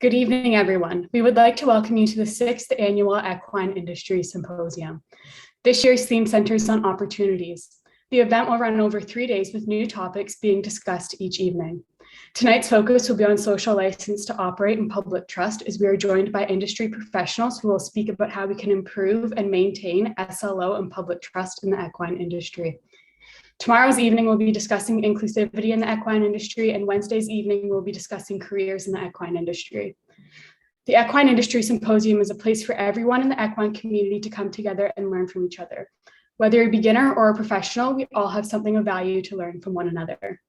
Good evening, everyone. We would like to welcome you to the 6th Annual Equine Industry Symposium. This year's theme centers on opportunities. The event will run over 3 days with new topics being discussed each evening. Tonight's focus will be on social license to operate and public trust, as we are joined by industry professionals who will speak about how we can improve and maintain SLO and public trust in the equine industry. Tomorrow's evening, we'll be discussing inclusivity in the equine industry, and Wednesday's evening, we'll be discussing careers in the equine industry. The Equine Industry Symposium is a place for everyone in the equine community to come together and learn from each other. Whether you're a beginner or a professional, we all have something of value to learn from one another.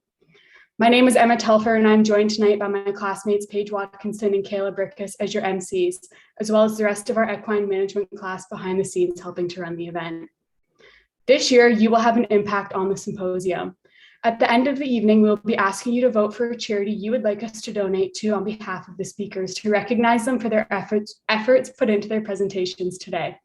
My name is Emma Telfer, and I'm joined tonight by my classmates Paige Watkinson and Kayla Brickus as your MCs, as well as the rest of our equine management class behind the scenes helping to run the event. This year, you will have an impact on the symposium. At the end of the evening, we'll be asking you to vote for a charity you would like us to donate to on behalf of the speakers to recognize them for their efforts put into their presentations today.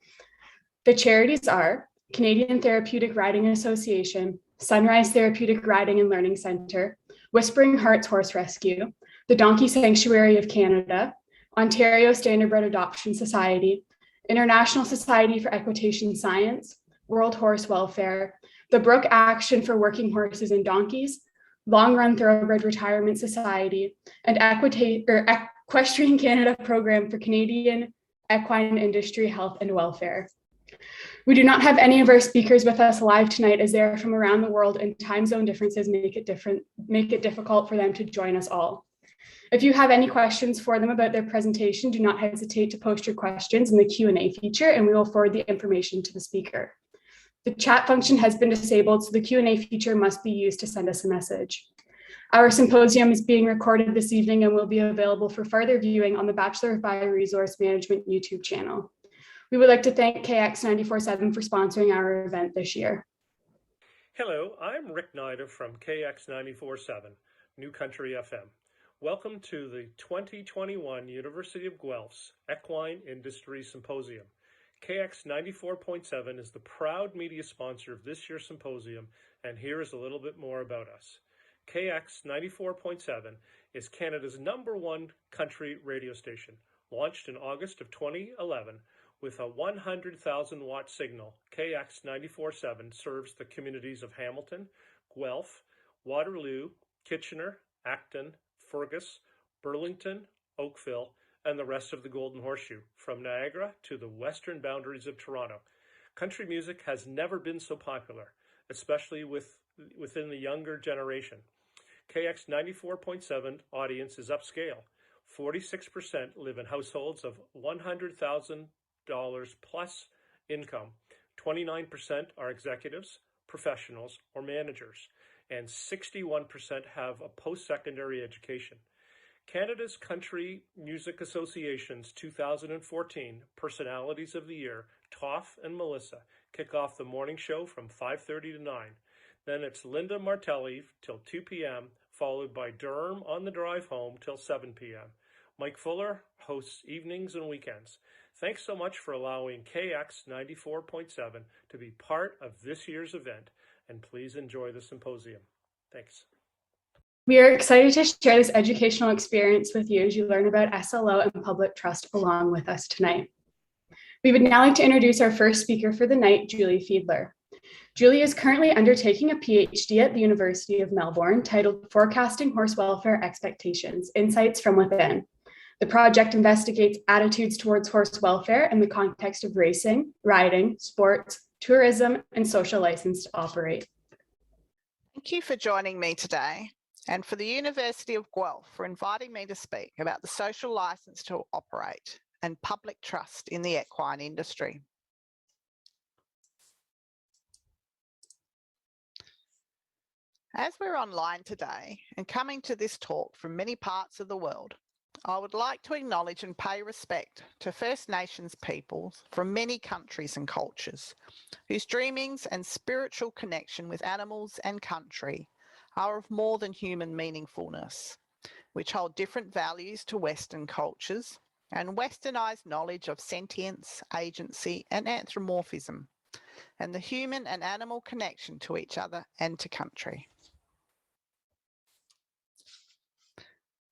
The charities are Canadian Therapeutic Riding Association, Sunrise Therapeutic Riding and Learning Centre, Whispering Hearts Horse Rescue, the Donkey Sanctuary of Canada, Ontario Standardbred Adoption Society, International Society for Equitation Science, World Horse Welfare, the Brook Action for Working Horses and Donkeys, Long Run Thoroughbred Retirement Society, and Equestrian Canada Program for Canadian Equine Industry Health and Welfare. We do not have any of our speakers with us live tonight, as they are from around the world and time zone differences make it difficult for them to join us all. If you have any questions for them about their presentation, do not hesitate to post your questions in the Q&A feature, and we will forward the information to the speaker. The chat function has been disabled, so the Q&A feature must be used to send us a message. Our symposium is being recorded this evening and will be available for further viewing on the Bachelor of Bioresource Management YouTube channel. We would like to thank KX 94.7 for sponsoring our event this year. Hello, I'm Rick Nida from KX 94.7, New Country FM. Welcome to the 2021 University of Guelph's Equine Industry Symposium. KX 94.7 is the proud media sponsor of this year's symposium, and here is a little bit more about us. KX 94.7 is Canada's #1 country radio station, launched in August of 2011 with a 100,000 watt signal. KX 94.7 serves the communities of Hamilton, Guelph, Waterloo, Kitchener, Acton, Fergus, Burlington, Oakville, and the rest of the Golden Horseshoe, from Niagara to the western boundaries of Toronto. Country music has never been so popular, especially within the younger generation. KX 94.7 audience is upscale. 46% live in households of $100,000 plus income. 29% are executives, professionals, or managers, and 61% have a post-secondary education. Canada's Country Music Association's 2014 Personalities of the Year, Toff and Melissa, kick off the morning show from 5:30 to 9. Then it's Linda Martelli till 2 p.m., followed by Durham on the drive home till 7 p.m. Mike Fuller hosts evenings and weekends. Thanks so much for allowing KX 94.7 to be part of this year's event, and please enjoy the symposium. Thanks. We are excited to share this educational experience with you as you learn about SLO and public trust along with us tonight. We would now like to introduce our first speaker for the night, Julie Fiedler. Julie is currently undertaking a PhD at the University of Melbourne titled Forecasting Horse Welfare Expectations, Insights from Within. The project investigates attitudes towards horse welfare in the context of racing, riding, sports, tourism, and social license to operate. Thank you for joining me today, and for the University of Guelph for inviting me to speak about the social license to operate and public trust in the equine industry. As we're online today and coming to this talk from many parts of the world, I would like to acknowledge and pay respect to First Nations peoples from many countries and cultures, whose dreamings and spiritual connection with animals and country are of more than human meaningfulness, which hold different values to Western cultures and westernized knowledge of sentience, agency, and anthropomorphism, and the human and animal connection to each other and to country.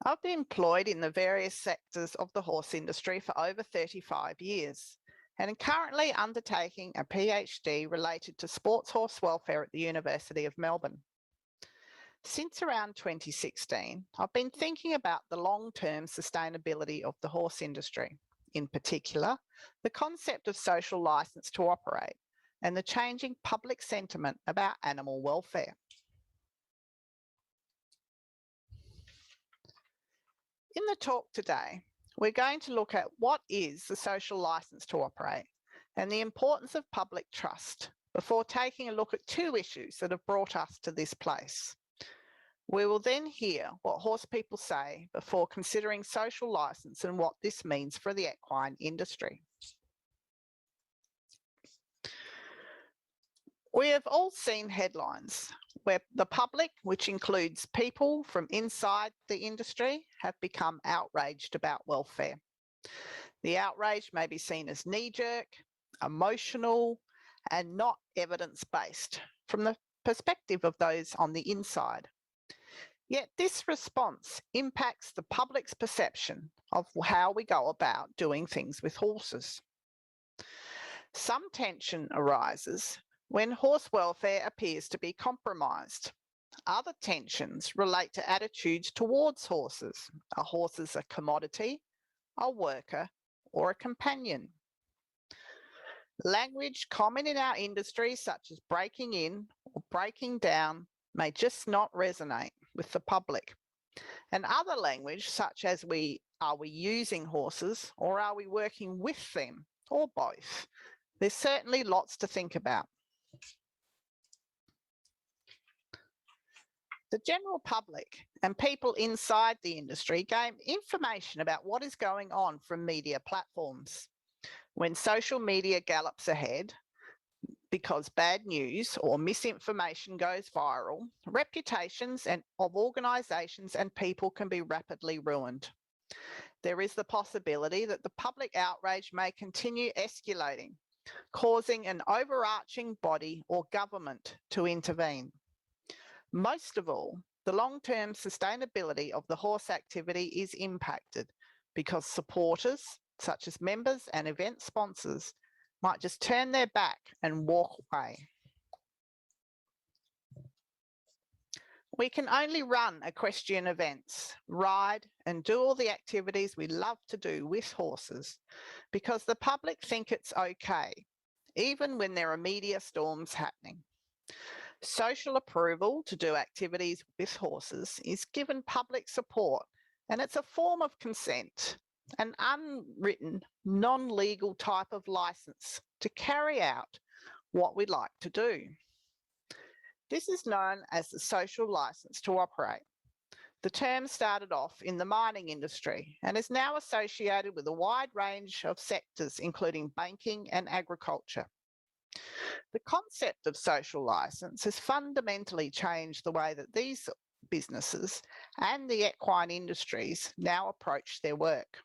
I've been employed in the various sectors of the horse industry for over 35 years and am currently undertaking a PhD related to sports horse welfare at the University of Melbourne. Since around 2016, I've been thinking about the long-term sustainability of the horse industry, in particular, the concept of social license to operate and the changing public sentiment about animal welfare. In the talk today, we're going to look at what is the social license to operate and the importance of public trust before taking a look at two issues that have brought us to this place. We will then hear what horse people say before considering social license and what this means for the equine industry. We have all seen headlines where the public, which includes people from inside the industry, have become outraged about welfare. The outrage may be seen as knee-jerk, emotional, and not evidence-based from the perspective of those on the inside. Yet this response impacts the public's perception of how we go about doing things with horses. Some tension arises when horse welfare appears to be compromised. Other tensions relate to attitudes towards horses. Are horses a commodity, a worker, or a companion? Language common in our industry, such as breaking in or breaking down, may just not resonate with the public. And other language, such as are we using horses or are we working with them, or both? There's certainly lots to think about. The general public and people inside the industry gain information about what is going on from media platforms. When social media gallops ahead because bad news or misinformation goes viral, reputations of organisations and people can be rapidly ruined. There is the possibility that the public outrage may continue escalating, causing an overarching body or government to intervene. Most of all, the long-term sustainability of the horse activity is impacted because supporters, such as members and event sponsors, might just turn their back and walk away. We can only run equestrian events, ride and do all the activities we love to do with horses because the public think it's okay, even when there are media storms happening. Social approval to do activities with horses is given public support, and it's a form of consent, an unwritten, non-legal type of license to carry out what we like to do. This is known as the social license to operate. The term started off in the mining industry and is now associated with a wide range of sectors, including banking and agriculture. The concept of social license has fundamentally changed the way that these businesses and the equine industries now approach their work.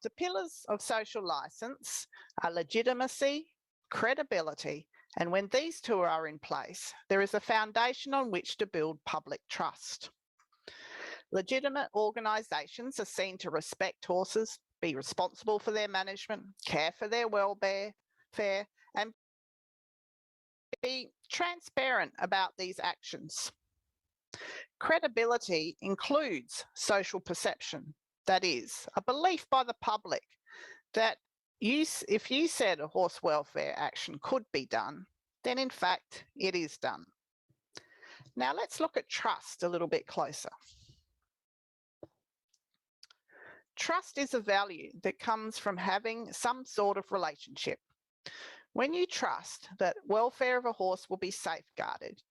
The pillars of social license are legitimacy, credibility, and when these two are in place, there is a foundation on which to build public trust. Legitimate organisations are seen to respect horses, be responsible for their management, care for their welfare, and be transparent about these actions. Credibility includes social perception, that is, a belief by the public that if you said a horse welfare action could be done, then in fact it is done. Now let's look at trust a little bit closer. Trust is a value that comes from having some sort of relationship. When you trust that welfare of a horse will be safeguarded,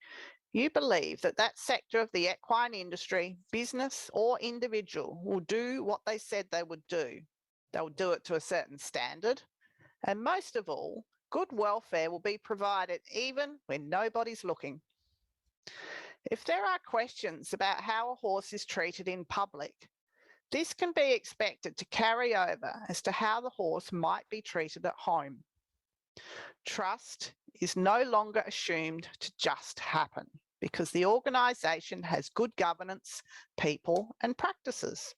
you believe that that sector of the equine industry, business or individual will do what they said they would do. They'll do it to a certain standard. And most of all, good welfare will be provided even when nobody's looking. If there are questions about how a horse is treated in public, this can be expected to carry over as to how the horse might be treated at home. Trust is no longer assumed to just happen. because the organisation has good governance, people and practices.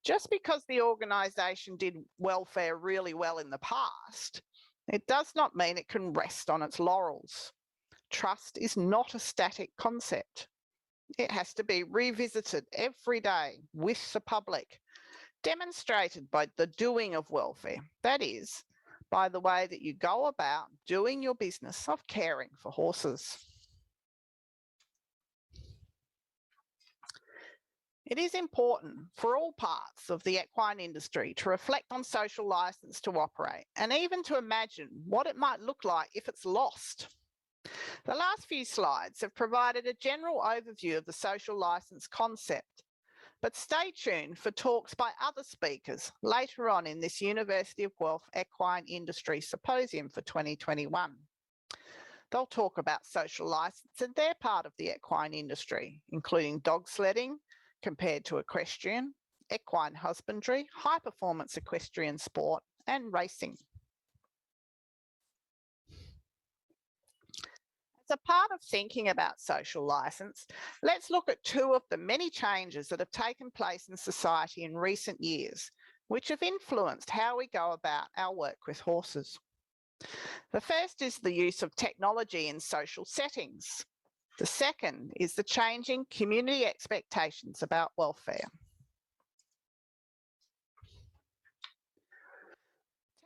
Just because the organisation did welfare really well in the past, it does not mean it can rest on its laurels. Trust is not a static concept. It has to be revisited every day with the public, demonstrated by the doing of welfare. That is, by the way that you go about doing your business of caring for horses. It is important for all parts of the equine industry to reflect on social licence to operate and even to imagine what it might look like if it's lost. The last few slides have provided a general overview of the social licence concept, but stay tuned for talks by other speakers later on in this University of Guelph Equine Industry Symposium for 2021. They'll talk about social licence and their part of the equine industry, including dog sledding compared to equestrian, equine husbandry, high-performance equestrian sport, and racing. As a part of thinking about social licence, let's look at two of the many changes that have taken place in society in recent years, which have influenced how we go about our work with horses. The first is the use of technology in social settings. The second is the changing community expectations about welfare.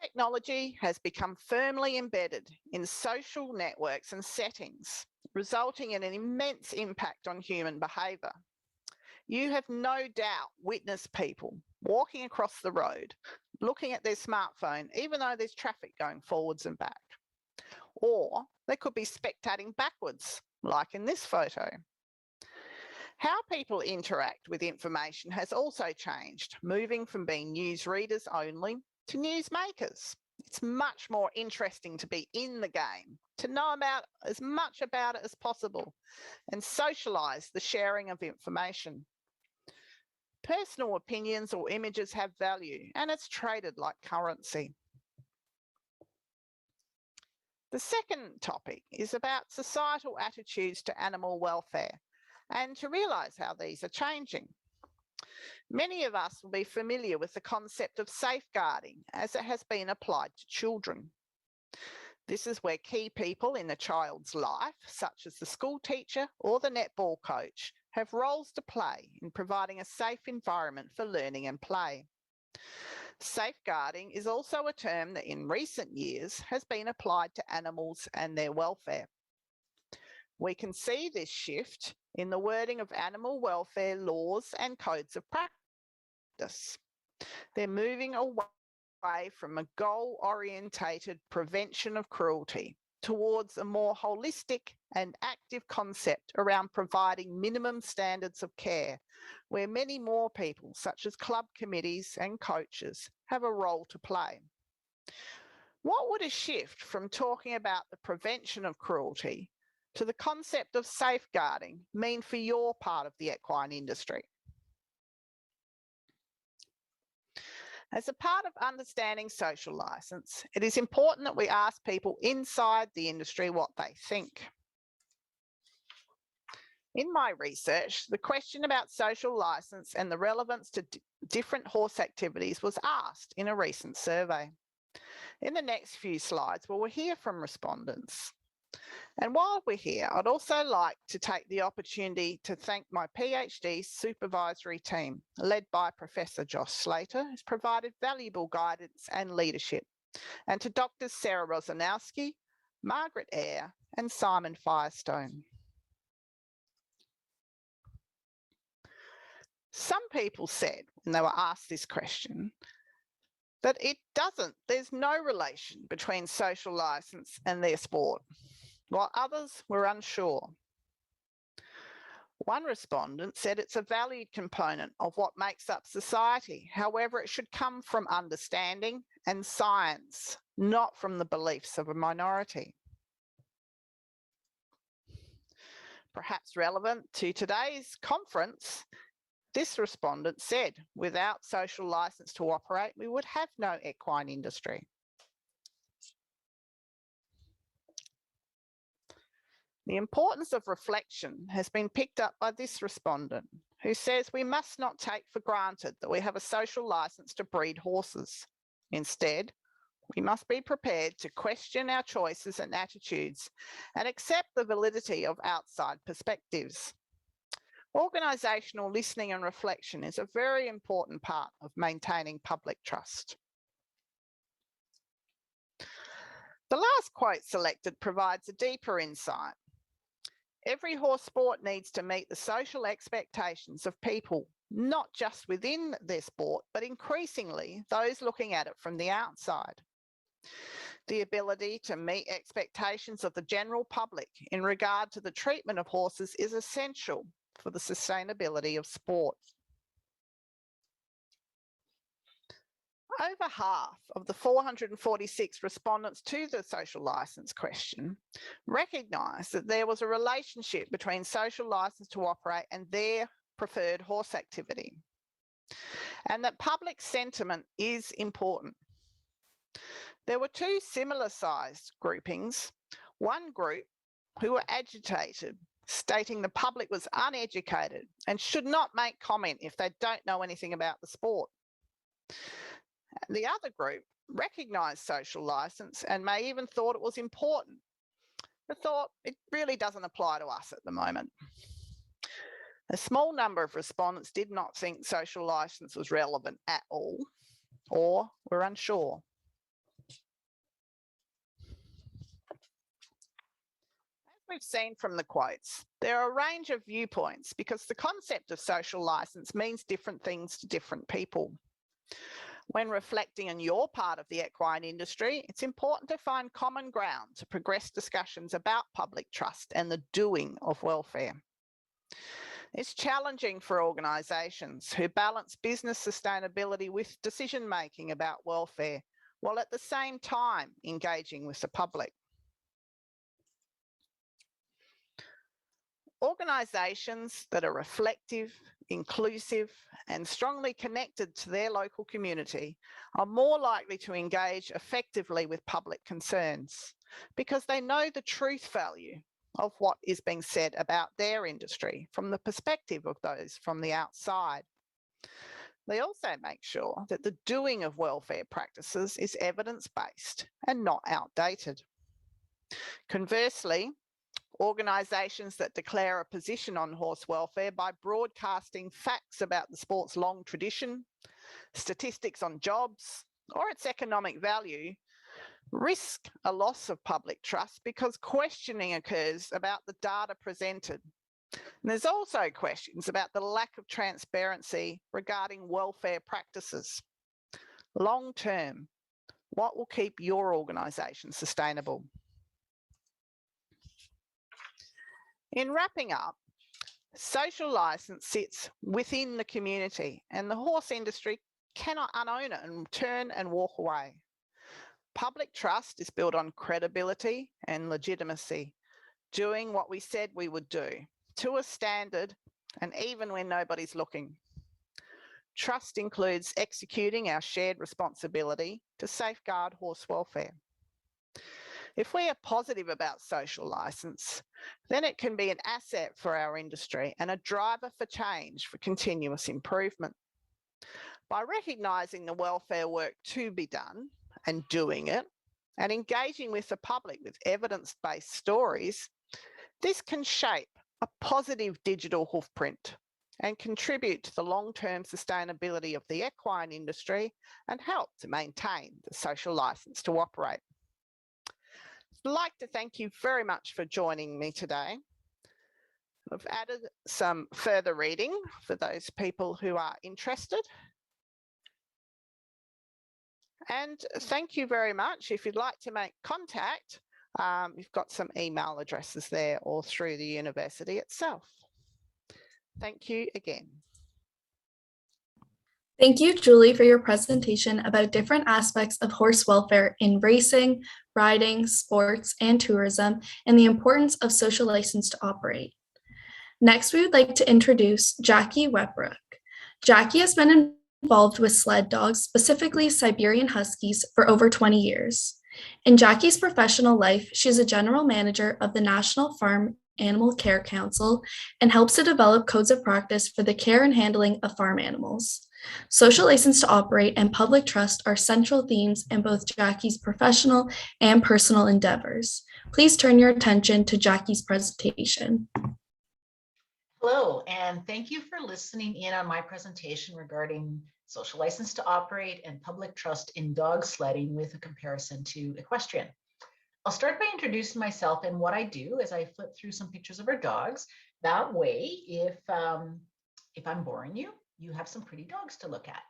Technology has become firmly embedded in social networks and settings, resulting in an immense impact on human behaviour. You have no doubt witnessed people walking across the road, looking at their smartphone, even though there's traffic going forwards and back. Or they could be spectating backwards, like in this photo. How people interact with information has also changed, moving from being news readers only to news makers. It's much more interesting to be in the game, to know about as much about it as possible, and socialise the sharing of information. Personal opinions or images have value, and it's traded like currency. The second topic is about societal attitudes to animal welfare and to realise how these are changing. Many of us will be familiar with the concept of safeguarding as it has been applied to children. This is where key people in a child's life, such as the school teacher or the netball coach, have roles to play in providing a safe environment for learning and play. Safeguarding is also a term that in recent years has been applied to animals and their welfare. We can see this shift in the wording of animal welfare laws and codes of practice. They're moving away from a goal-orientated prevention of cruelty towards a more holistic and active concept around providing minimum standards of care, where many more people, such as club committees and coaches, have a role to play. What would a shift from talking about the prevention of cruelty to the concept of safeguarding mean for your part of the equine industry? As a part of understanding social licence, it is important that we ask people inside the industry what they think. In my research, the question about social licence and the relevance to different horse activities was asked in a recent survey. In the next few slides, we'll hear from respondents. And while we're here, I'd also like to take the opportunity to thank my PhD supervisory team, led by Professor Josh Slater, who's provided valuable guidance and leadership, and to Drs. Sarah Rosanowski, Margaret Eyre, and Simon Firestone. Some people said, when they were asked this question, that there's no relation between social licence and their sport, while others were unsure. One respondent said it's a valued component of what makes up society. However, it should come from understanding and science, not from the beliefs of a minority. Perhaps relevant to today's conference, this respondent said, without social licence to operate, we would have no equine industry. The importance of reflection has been picked up by this respondent, who says we must not take for granted that we have a social license to breed horses. Instead, we must be prepared to question our choices and attitudes and accept the validity of outside perspectives. Organisational listening and reflection is a very important part of maintaining public trust. The last quote selected provides a deeper insight. Every horse sport needs to meet the social expectations of people, not just within their sport, but increasingly those looking at it from the outside. The ability to meet expectations of the general public in regard to the treatment of horses is essential for the sustainability of sport. Over half of the 446 respondents to the social licence question recognised that there was a relationship between social licence to operate and their preferred horse activity, and that public sentiment is important. There were two similar sized groupings. One group who were agitated, stating the public was uneducated and should not make comment if they don't know anything about the sport. The other group recognised social licence and may even thought it was important, but thought it really doesn't apply to us at the moment. A small number of respondents did not think social licence was relevant at all, or were unsure. As we've seen from the quotes, there are a range of viewpoints because the concept of social licence means different things to different people. When reflecting on your part of the equine industry, it's important to find common ground to progress discussions about public trust and the doing of welfare. It's challenging for organisations who balance business sustainability with decision-making about welfare, while at the same time engaging with the public. Organisations that are reflective, inclusive, and strongly connected to their local community are more likely to engage effectively with public concerns because they know the truth value of what is being said about their industry from the perspective of those from the outside. They also make sure that the doing of welfare practices is evidence-based and not outdated. Conversely, organisations that declare a position on horse welfare by broadcasting facts about the sport's long tradition, statistics on jobs, or its economic value risk a loss of public trust because questioning occurs about the data presented. And there's also questions about the lack of transparency regarding welfare practices. Long term, what will keep your organisation sustainable? In wrapping up, social licence sits within the community and the horse industry cannot unown it and turn and walk away. Public trust is built on credibility and legitimacy, doing what we said we would do, to a standard and even when nobody's looking. Trust includes executing our shared responsibility to safeguard horse welfare. If we are positive about social licence, then it can be an asset for our industry and a driver for change for continuous improvement. By recognising the welfare work to be done and doing it, and engaging with the public with evidence-based stories, this can shape a positive digital hoofprint and contribute to the long-term sustainability of the equine industry and help to maintain the social licence to operate. I'd like to thank you very much for joining me today. I've added some further reading for those people who are interested. And thank you very much. If you'd like to make contact, you've got some email addresses there or through the university itself. Thank you again. Thank you, Julie, for your presentation about different aspects of horse welfare in racing, riding, sports, and tourism, and the importance of social license to operate. Next, we would like to introduce Jackie Webbrook. Jackie has been involved with sled dogs, specifically Siberian Huskies, for over 20 years. In Jackie's professional life, she's a general manager of the National Farm Animal Care Council and helps to develop codes of practice for the care and handling of farm animals. Social license to operate and public trust are central themes in both Jackie's professional and personal endeavors. Please turn your attention to Jackie's presentation. Hello, and thank you for listening in on my presentation regarding social license to operate and public trust in dog sledding with a comparison to equestrian. I'll start by introducing myself and what I do as I flip through some pictures of our dogs. That way, if I'm boring you, you have some pretty dogs to look at.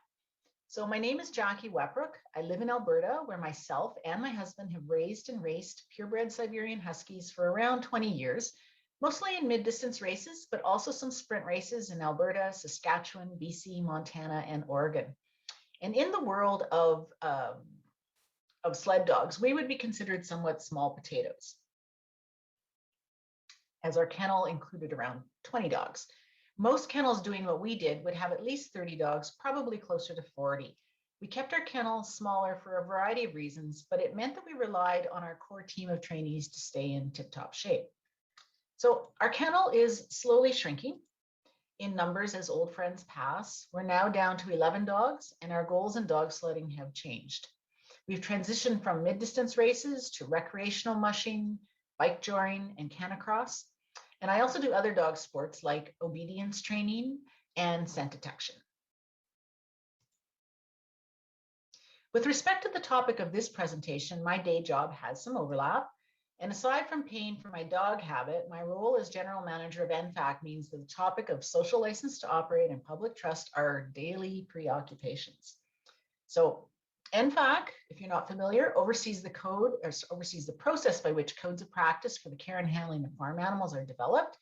So my name is Jackie Webbrook. I live in Alberta, where myself and my husband have raised and raced purebred Siberian Huskies for around 20 years, mostly in mid-distance races, but also some sprint races in Alberta, Saskatchewan, BC, Montana, and Oregon. And in the world of sled dogs, we would be considered somewhat small potatoes, as our kennel included around 20 dogs. Most kennels doing what we did would have at least 30 dogs, probably closer to 40. We kept our kennel smaller for a variety of reasons, but it meant that we relied on our core team of trainees to stay in tip-top shape. So our kennel is slowly shrinking in numbers as old friends pass. We're now down to 11 dogs, and our goals in dog sledding have changed. We've transitioned from mid-distance races to recreational mushing, bike joring, and canicross. And I also do other dog sports like obedience training and scent detection. With respect to the topic of this presentation, my day job has some overlap. And aside from paying for my dog habit, my role as general manager of NFAC means that the topic of social license to operate and public trust are daily preoccupations. So NFAC, if you're not familiar, oversees the process by which codes of practice for the care and handling of farm animals are developed.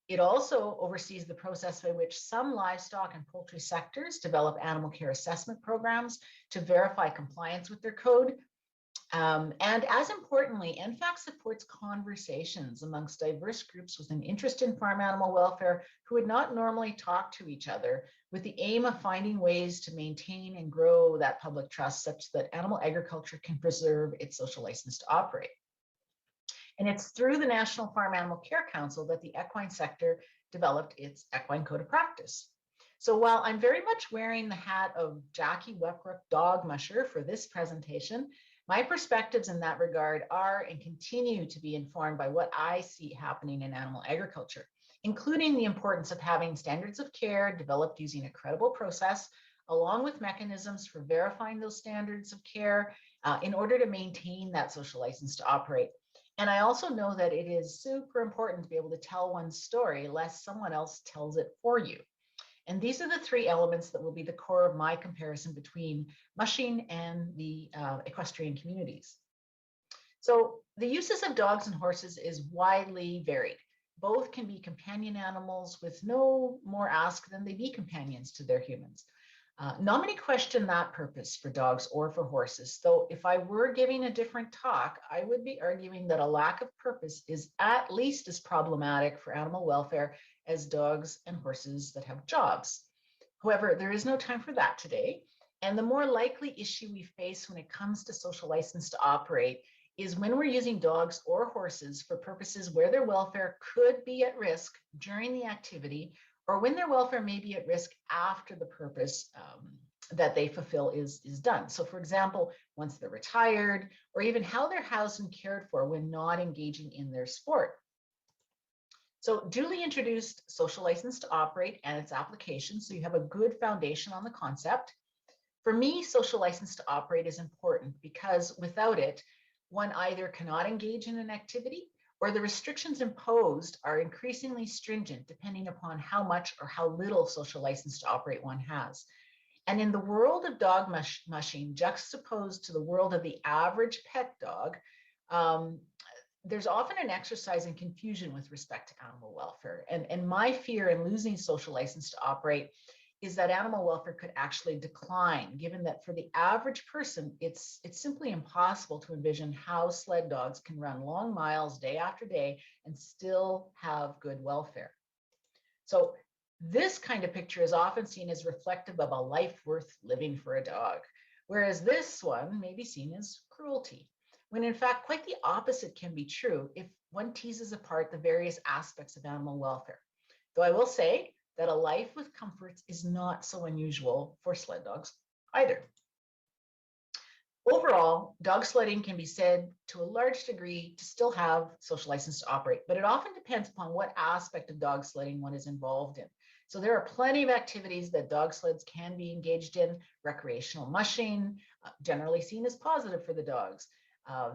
It also oversees the process by which some livestock and poultry sectors develop animal care assessment programs to verify compliance with their code. And as importantly, NFAC supports conversations amongst diverse groups with an interest in farm animal welfare who would not normally talk to each other, with the aim of finding ways to maintain and grow that public trust such that animal agriculture can preserve its social license to operate. And it's through the National Farm Animal Care Council that the equine sector developed its equine code of practice. So while I'm very much wearing the hat of Jackie Webbrook dog musher for this presentation, my perspectives in that regard are and continue to be informed by what I see happening in animal agriculture, including the importance of having standards of care developed using a credible process, along with mechanisms for verifying those standards of care in order to maintain that social license to operate. And I also know that it is super important to be able to tell one's story lest someone else tells it for you. And these are the three elements that will be the core of my comparison between mushing and the equestrian communities. So the uses of dogs and horses is widely varied. Both can be companion animals with no more ask than they be companions to their humans. Not many question that purpose for dogs or for horses, though if I were giving a different talk, I would be arguing that a lack of purpose is at least as problematic for animal welfare as dogs and horses that have jobs. However, there is no time for that today. And the more likely issue we face when it comes to social license to operate is when we're using dogs or horses for purposes where their welfare could be at risk during the activity, or when their welfare may be at risk after the purpose that they fulfill is done. So for example, once they're retired, or even how they're housed and cared for when not engaging in their sport. So duly introduced social license to operate and its application, so you have a good foundation on the concept. For me, social license to operate is important because without it, one either cannot engage in an activity or the restrictions imposed are increasingly stringent depending upon how much or how little social license to operate one has. And in the world of dog mushing, juxtaposed to the world of the average pet dog, there's often an exercise in confusion with respect to animal welfare. And my fear in losing social license to operate is that animal welfare could actually decline, given that for the average person, it's simply impossible to envision how sled dogs can run long miles day after day and still have good welfare. So this kind of picture is often seen as reflective of a life worth living for a dog, whereas this one may be seen as cruelty. when in fact quite the opposite can be true if one teases apart the various aspects of animal welfare. Though I will say that a life with comforts is not so unusual for sled dogs either. Overall, dog sledding can be said to a large degree to still have social license to operate, but it often depends upon what aspect of dog sledding one is involved in. So there are plenty of activities that dog sleds can be engaged in. Recreational mushing, generally seen as positive for the dogs.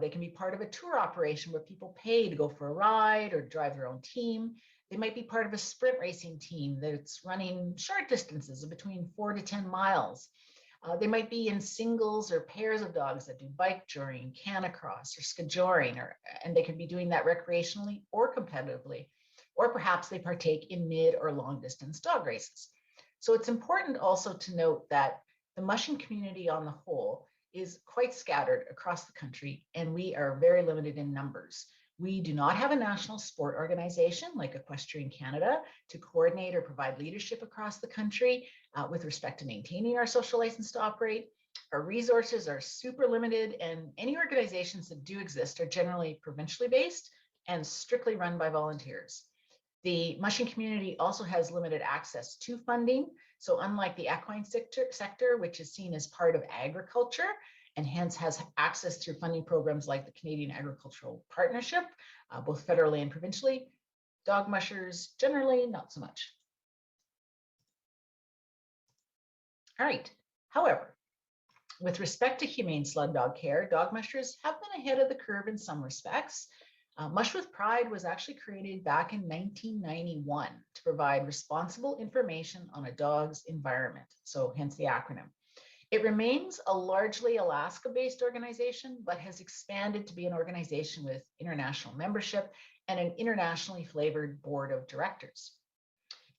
They can be part of a tour operation where people pay to go for a ride or drive their own team. They might be part of a sprint racing team that's running short distances of between 4 to 10 miles. They might be in singles or pairs of dogs that do bike touring, canicross, or skijoring, and they can be doing that recreationally or competitively. Or perhaps they partake in mid or long distance dog races. So it's important also to note that the mushing community on the whole is quite scattered across the country, and we are very limited in numbers. We do not have a national sport organization like Equestrian Canada to coordinate or provide leadership across the country with respect to maintaining our social license to operate. Our resources are super limited, and any organizations that do exist are generally provincially based and strictly run by volunteers. The mushing community also has limited access to funding. So unlike the equine sector, which is seen as part of agriculture, and hence has access through funding programs like the Canadian Agricultural Partnership, both federally and provincially, dog mushers generally not so much. All right, however, with respect to humane sled dog care, dog mushers have been ahead of the curve in some respects. Mush with Pride was actually created back in 1991 to provide responsible information on a dog's environment, so hence the acronym. It remains a largely Alaska-based organization, but has expanded to be an organization with international membership and an internationally flavored board of directors.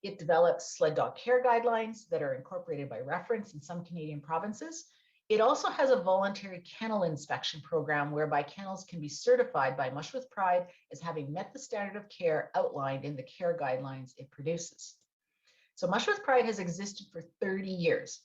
It develops sled dog care guidelines that are incorporated by reference in some Canadian provinces. It also has a voluntary kennel inspection program whereby kennels can be certified by Mush with Pride as having met the standard of care outlined in the care guidelines it produces. So Mush with Pride has existed for 30 years.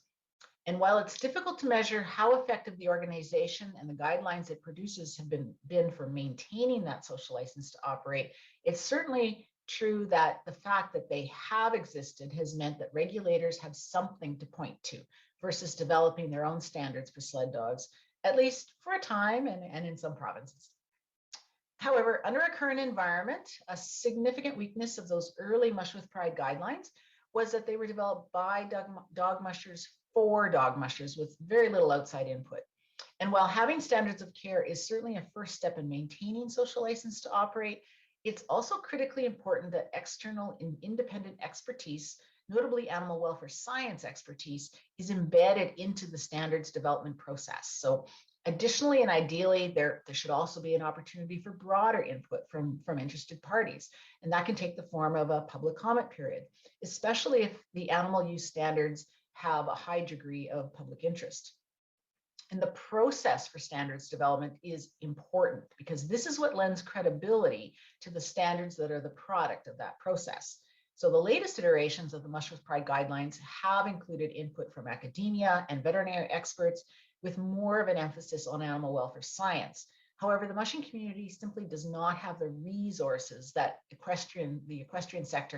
And while it's difficult to measure how effective the organization and the guidelines it produces have been for maintaining that social license to operate, it's certainly true that the fact that they have existed has meant that regulators have something to point to versus developing their own standards for sled dogs, at least for a time and in some provinces. However, under a current environment, a significant weakness of those early Mush with Pride guidelines was that they were developed by dog mushers for dog mushers with very little outside input. And while having standards of care is certainly a first step in maintaining social license to operate, it's also critically important that external and independent expertise, notably animal welfare science expertise, is embedded into the standards development process. So additionally, and ideally, there should also be an opportunity for broader input from interested parties. And that can take the form of a public comment period, especially if the animal use standards have a high degree of public interest. And the process for standards development is important because this is what lends credibility to the standards that are the product of that process. So the latest iterations of the Mush with Pride guidelines have included input from academia and veterinary experts with more of an emphasis on animal welfare science. However, the mushing community simply does not have the resources that the equestrian sector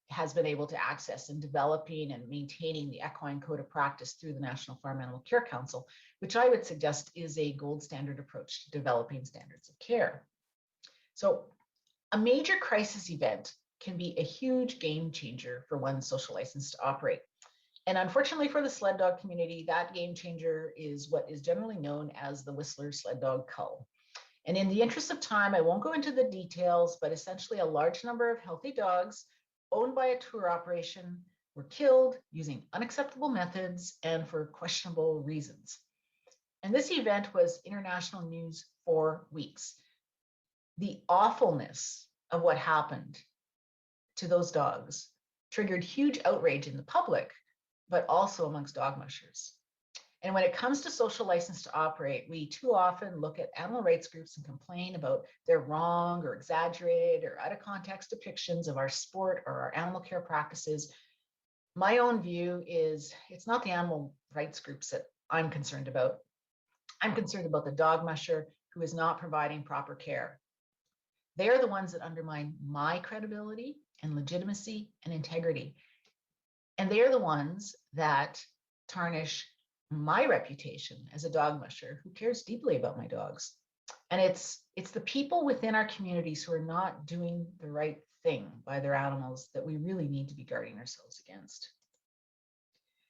has been able to access in developing and maintaining the equine code of practice through the National Farm Animal Care Council, which I would suggest is a gold standard approach to developing standards of care. So a major crisis event can be a huge game changer for one's social license to operate. And unfortunately for the sled dog community, that game changer is what is generally known as the Whistler sled dog cull. And in the interest of time, I won't go into the details, but essentially a large number of healthy dogs owned by a tour operation were killed using unacceptable methods and for questionable reasons. And this event was international news for weeks. The awfulness of what happened to those dogs triggered huge outrage in the public, but also amongst dog mushers. And when it comes to social license to operate, we too often look at animal rights groups and complain about their wrong or exaggerated or out of context depictions of our sport or our animal care practices. My own view is it's not the animal rights groups that I'm concerned about. I'm concerned about the dog musher who is not providing proper care. They are the ones that undermine my credibility and legitimacy and integrity. And they are the ones that tarnish my reputation as a dog musher who cares deeply about my dogs. And it's the people within our communities who are not doing the right thing by their animals that we really need to be guarding ourselves against.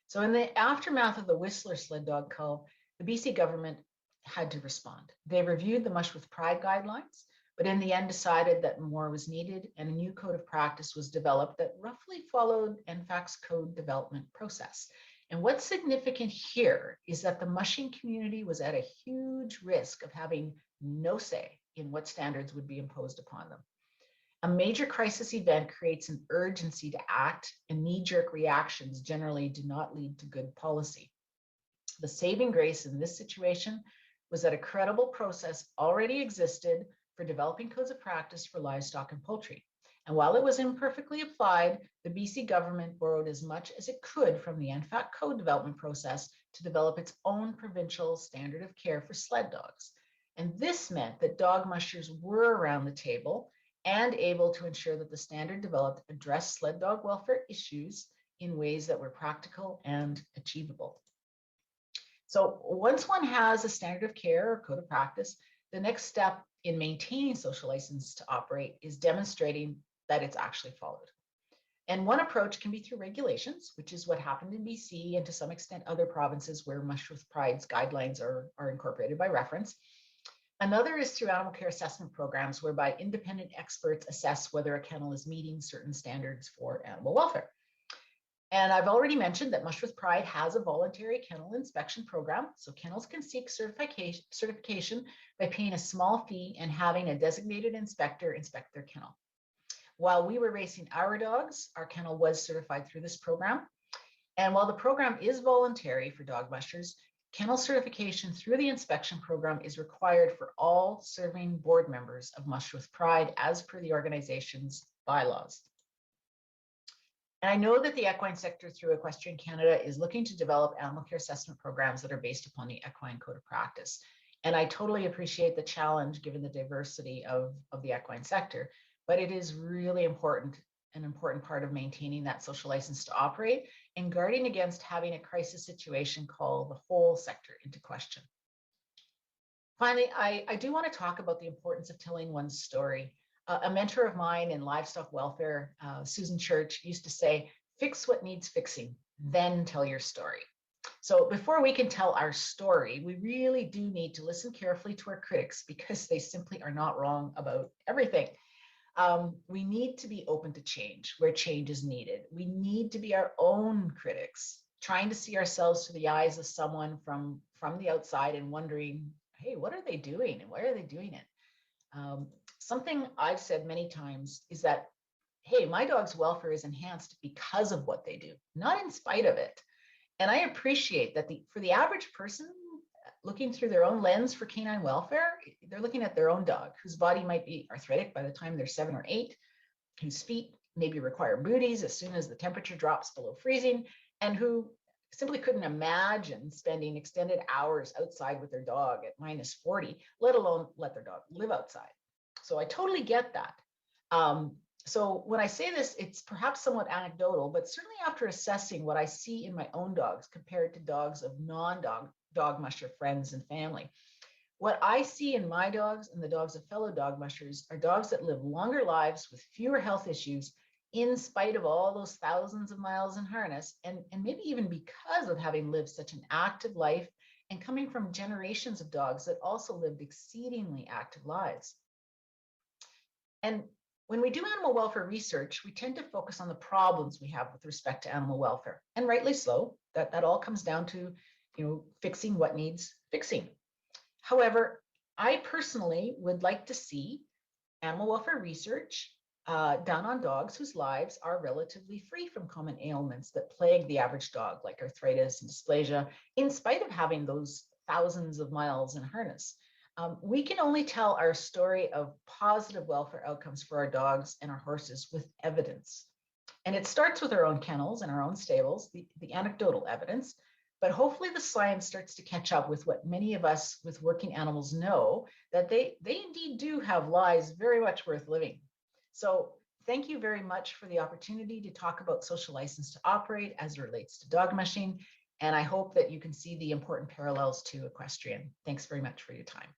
So in the aftermath of the Whistler sled dog cull, the BC government had to respond. They reviewed the Mush with Pride guidelines, but in the end decided that more was needed, and a new code of practice was developed that roughly followed NFAC's code development process. And what's significant here is that the mushing community was at a huge risk of having no say in what standards would be imposed upon them. A major crisis event creates an urgency to act, and knee-jerk reactions generally do not lead to good policy. The saving grace in this situation was that a credible process already existed for developing codes of practice for livestock and poultry. And while it was imperfectly applied, the BC government borrowed as much as it could from the NFAC code development process to develop its own provincial standard of care for sled dogs. And this meant that dog mushers were around the table and able to ensure that the standard developed addressed sled dog welfare issues in ways that were practical and achievable. So once one has a standard of care or code of practice, the next step in maintaining social license to operate is demonstrating that it's actually followed. And one approach can be through regulations, which is what happened in BC and to some extent other provinces where Mush with Pride's guidelines are incorporated by reference. Another is through animal care assessment programs, whereby independent experts assess whether a kennel is meeting certain standards for animal welfare. And I've already mentioned that Mush with Pride has a voluntary kennel inspection program. So kennels can seek certification by paying a small fee and having a designated inspector inspect their kennel. While we were racing our dogs, our kennel was certified through this program. And while the program is voluntary for dog mushers, kennel certification through the inspection program is required for all serving board members of Mush with Pride as per the organization's bylaws. And I know that the equine sector through Equestrian Canada is looking to develop animal care assessment programs that are based upon the equine code of practice. And I totally appreciate the challenge given the diversity of the equine sector, but it is really important, an important part of maintaining that social license to operate and guarding against having a crisis situation call the whole sector into question. Finally, I do want to talk about the importance of telling one's story. A mentor of mine in livestock welfare, Susan Church, used to say, fix what needs fixing, then tell your story. So before we can tell our story, we really do need to listen carefully to our critics because they simply are not wrong about everything. We need to be open to change where change is needed. We need to be our own critics, trying to see ourselves through the eyes of someone from the outside and wondering, hey, what are they doing and why are they doing it? Something I've said many times is that, hey, my dog's welfare is enhanced because of what they do, not in spite of it. And I appreciate that for the average person looking through their own lens for canine welfare, they're looking at their own dog whose body might be arthritic by the time they're 7 or 8, whose feet maybe require booties as soon as the temperature drops below freezing, and who simply couldn't imagine spending extended hours outside with their dog at -40, let alone let their dog live outside. So I totally get that. So when I say this, it's perhaps somewhat anecdotal, but certainly after assessing what I see in my own dogs compared to dogs of non-dog musher friends and family, what I see in my dogs and the dogs of fellow dog mushers are dogs that live longer lives with fewer health issues in spite of all those thousands of miles in harness, and maybe even because of having lived such an active life and coming from generations of dogs that also lived exceedingly active lives. And when we do animal welfare research, we tend to focus on the problems we have with respect to animal welfare, and rightly so. That all comes down to, fixing what needs fixing. However, I personally would like to see animal welfare research done on dogs whose lives are relatively free from common ailments that plague the average dog, like arthritis and dysplasia, in spite of having those thousands of miles in harness. We can only tell our story of positive welfare outcomes for our dogs and our horses with evidence. And it starts with our own kennels and our own stables, the anecdotal evidence, But hopefully the science starts to catch up with what many of us with working animals know, that they indeed do have lives very much worth living. So thank you very much for the opportunity to talk about social license to operate as it relates to dog mushing. And I hope that you can see the important parallels to equestrian. Thanks very much for your time.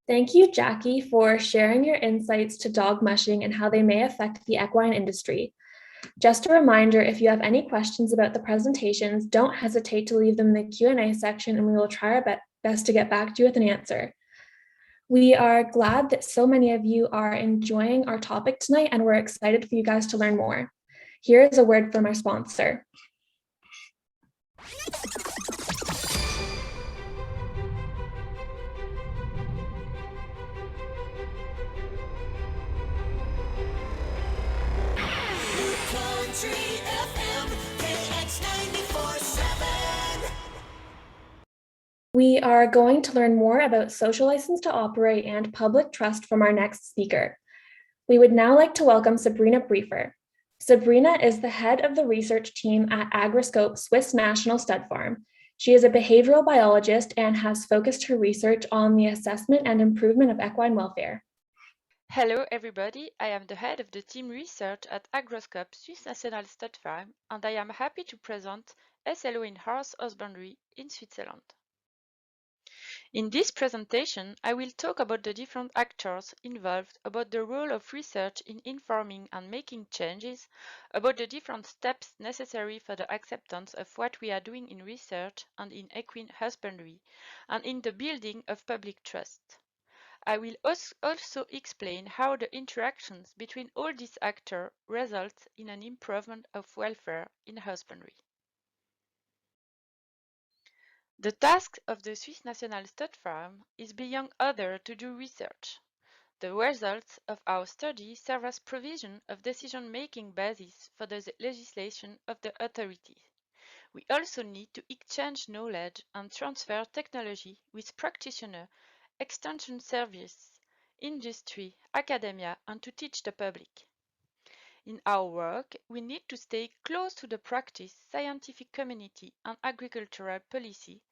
Thank you, Jackie, for sharing your insights to dog mushing and how they may affect the equine industry. Just a reminder, if you have any questions about the presentations, don't hesitate to leave them in the Q&A section and we will try our best to get back to you with an answer. We are glad that so many of you are enjoying our topic tonight and we're excited for you guys to learn more. Here is a word from our sponsor. We are going to learn more about social license to operate and public trust from our next speaker. We would now like to welcome Sabrina Briefer. Sabrina is the head of the research team at Agroscope Swiss National Stud Farm. She is a behavioral biologist and has focused her research on the assessment and improvement of equine welfare. Hello everybody, I am the head of the team research at Agroscope Swiss National Stud Farm and I am happy to present SLO in horse husbandry in Switzerland. In this presentation, I will talk about the different actors involved, about the role of research in informing and making changes, about the different steps necessary for the acceptance of what we are doing in research and in equine husbandry, and in the building of public trust. I will also explain how the interactions between all these actors result in an improvement of welfare in husbandry. The task of the Swiss National Stud Farm is beyond other to do research. The results of our study serve as provision of decision-making basis for the legislation of the authority. We also need to exchange knowledge and transfer technology with practitioners, extension service, industry, academia, and to teach the public. In our work, we need to stay close to the practice, scientific community, and agricultural policy,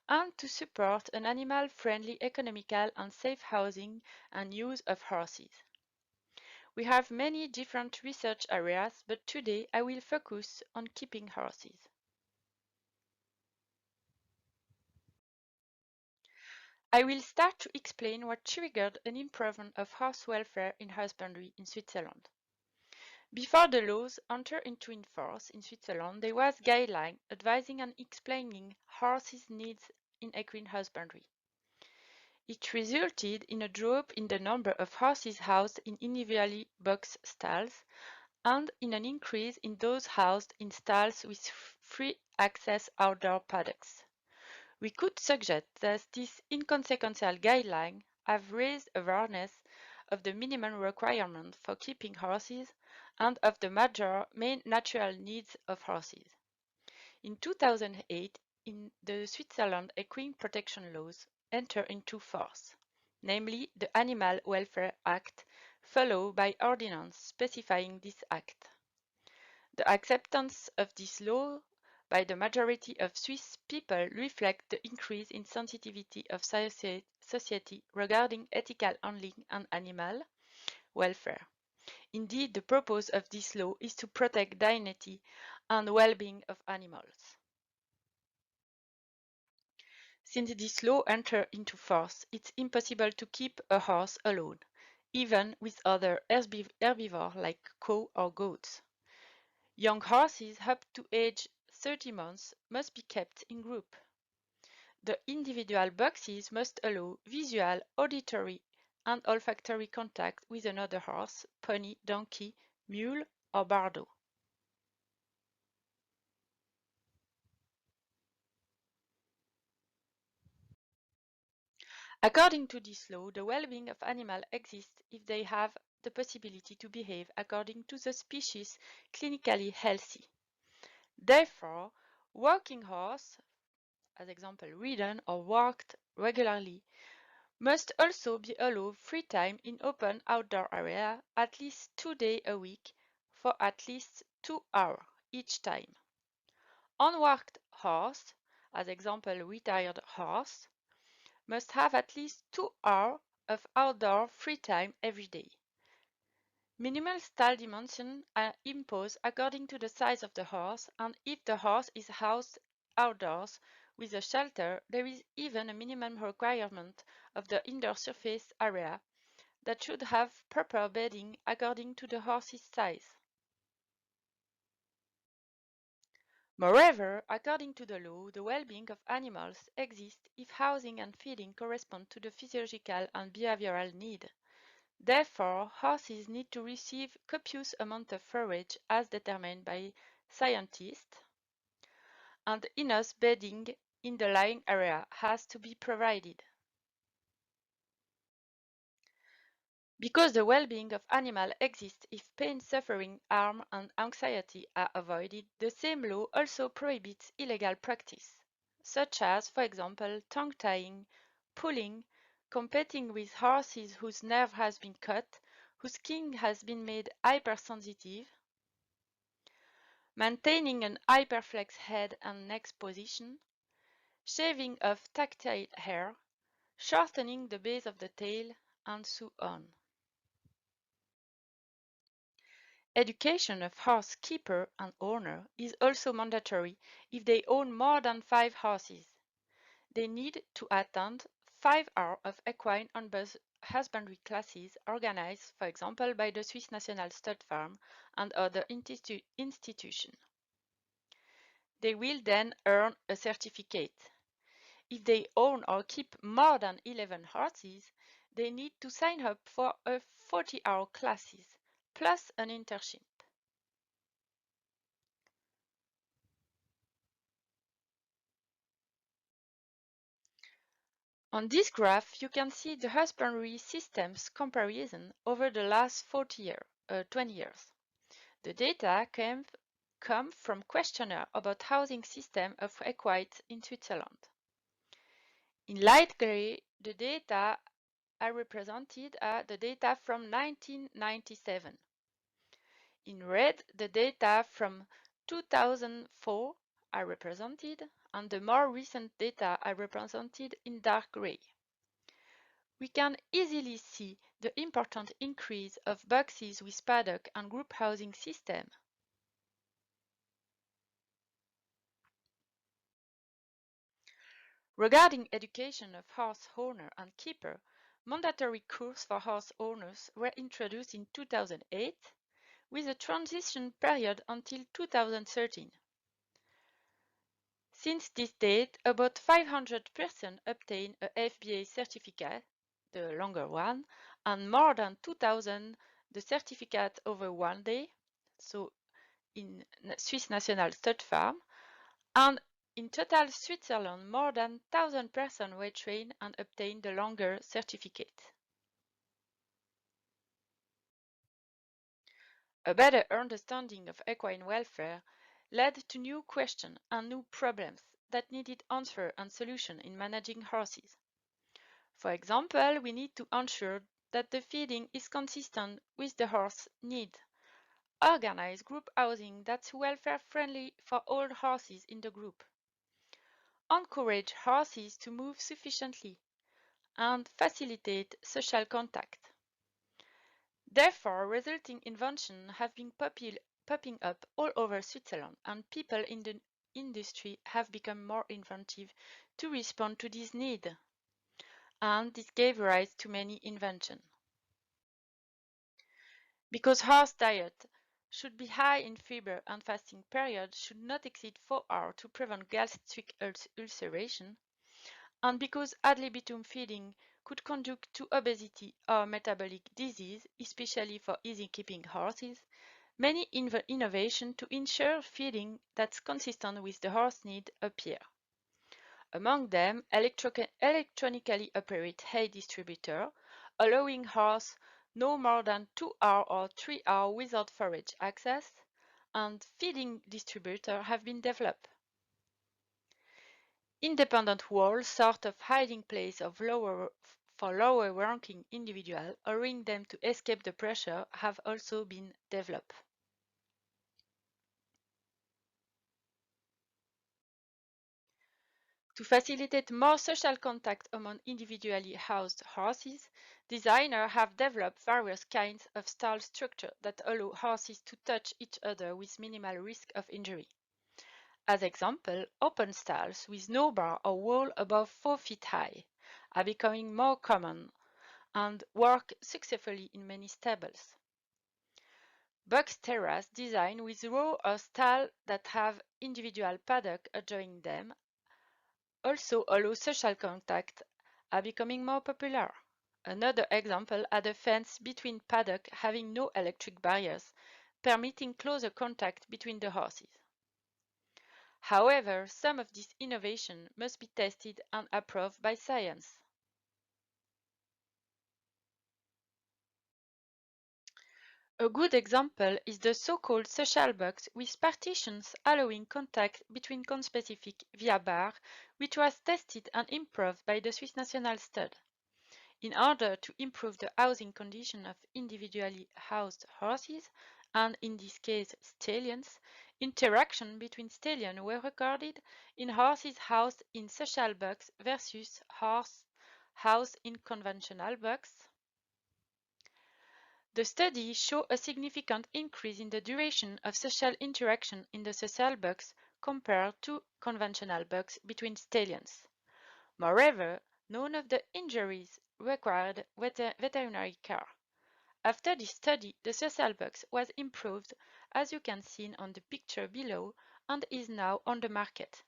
and to support an animal-friendly, economical, and safe housing and use of horses. We have many different research areas, but today I will focus on keeping horses. I will start to explain what triggered an improvement of horse welfare in husbandry in Switzerland. Before the laws entered into force in Switzerland, there was guideline advising and explaining horses' needs in equine husbandry. It resulted in a drop in the number of horses housed in individually boxed stalls and in an increase in those housed in stalls with free access outdoor paddocks. We could suggest that these inconsequential guidelines have raised awareness of the minimum requirement for keeping horses and of the major main natural needs of horses. In 2008, the Switzerland Equine Protection Laws entered into force, namely the Animal Welfare Act, followed by ordinance specifying this act. The acceptance of this law by the majority of Swiss people reflects the increase in sensitivity of society regarding ethical handling and animal welfare. Indeed, the purpose of this law is to protect dignity and well-being of animals. Since this law entered into force, it's impossible to keep a horse alone, even with other herbivores like cow or goats. Young horses up to age 30 months must be kept in group. The individual boxes must allow visual, auditory, and olfactory contact with another horse, pony, donkey, mule, or bardo. According to this law, the well-being of animals exists if they have the possibility to behave according to the species clinically healthy. Therefore, working horse, as example ridden or walked regularly, must also be allowed free time in open outdoor area at least 2 days a week for at least 2 hours each time. Unworked horse as example retired horse, must have at least 2 hours of outdoor free time every day. Minimal stall dimensions are imposed according to the size of the horse, and if the horse is housed outdoors with a shelter, there is even a minimum requirement of the indoor surface area that should have proper bedding according to the horse's size. Moreover, according to the law, the well-being of animals exists if housing and feeding correspond to the physiological and behavioral need. Therefore, horses need to receive copious amount of forage as determined by scientists, and enough bedding in the lying area has to be provided. Because the well-being of animals exists if pain, suffering, harm, and anxiety are avoided, the same law also prohibits illegal practice, such as, for example, tongue-tying, pulling, competing with horses whose nerve has been cut, whose skin has been made hypersensitive, maintaining an hyperflex head and neck position, shaving off tactile hair, shortening the base of the tail, and so on. Education of horse keeper and owner is also mandatory if they own more than 5 horses. They need to attend 5 hours of equine and husbandry classes organized, for example, by the Swiss National Stud Farm and other institutions. They will then earn a certificate. If they own or keep more than 11 horses, they need to sign up for a 40-hour classes, plus an internship. On this graph, you can see the husbandry systems comparison over the last 20 years. The data come from questionnaire about housing system of equites in Switzerland. In light gray, the data are represented are the data from 1997. In red, the data from 2004 are represented, and the more recent data are represented in dark gray. We can easily see the important increase of boxes with paddock and group housing system. Regarding education of horse owner and keeper, mandatory courses for horse owners were introduced in 2008, with a transition period until 2013. Since this date, about 500 persons obtained a FBA certificate, the longer one, and more than 2,000 the certificate over 1 day, so in Swiss National Stud Farm, and in total Switzerland more than 1,000 persons were trained and obtained the longer certificate. A better understanding of equine welfare led to new questions and new problems that needed answer and solution in managing horses. For example, we need to ensure that the feeding is consistent with the horse need, organize group housing that's welfare friendly for all horses in the group, encourage horses to move sufficiently, and facilitate social contact. Therefore, resulting inventions have been popping up all over Switzerland, and people in the industry have become more inventive to respond to this need. And this gave rise to many inventions. Because horse diet should be high in fiber and fasting period should not exceed 4 hours to prevent gastric ulceration, and because ad libitum feeding could conduct to obesity or metabolic disease, especially for easy-keeping horses, many innovations to ensure feeding that's consistent with the horse need appear. Among them, electronically operated hay distributor, allowing horse no more than 2 hours or 3 hours without forage access, and feeding distributor have been developed. Independent walls, sort of hiding place of for lower ranking individuals, allowing them to escape the pressure, have also been developed. To facilitate more social contact among individually housed horses, designers have developed various kinds of stall structure that allow horses to touch each other with minimal risk of injury. As example, open stalls with no bar or wall above 4 feet high are becoming more common and work successfully in many stables. Box terrace design with row or stall that have individual paddock adjoining them also allow social contact are becoming more popular. Another example are the fence between paddock having no electric barriers, permitting closer contact between the horses. However, some of this innovation must be tested and approved by science. A good example is the so-called social box with partitions allowing contact between conspecific via bar, which was tested and improved by the Swiss National Stud. In order to improve the housing condition of individually housed horses, and in this case stallions, interaction between stallions were recorded in horses housed in social box versus horse housed in conventional box. The study showed a significant increase in the duration of social interaction in the social box compared to conventional box between stallions. Moreover, none of the injuries required veterinary care. After this study, the social box was improved, as you can see on the picture below, and is now on the market.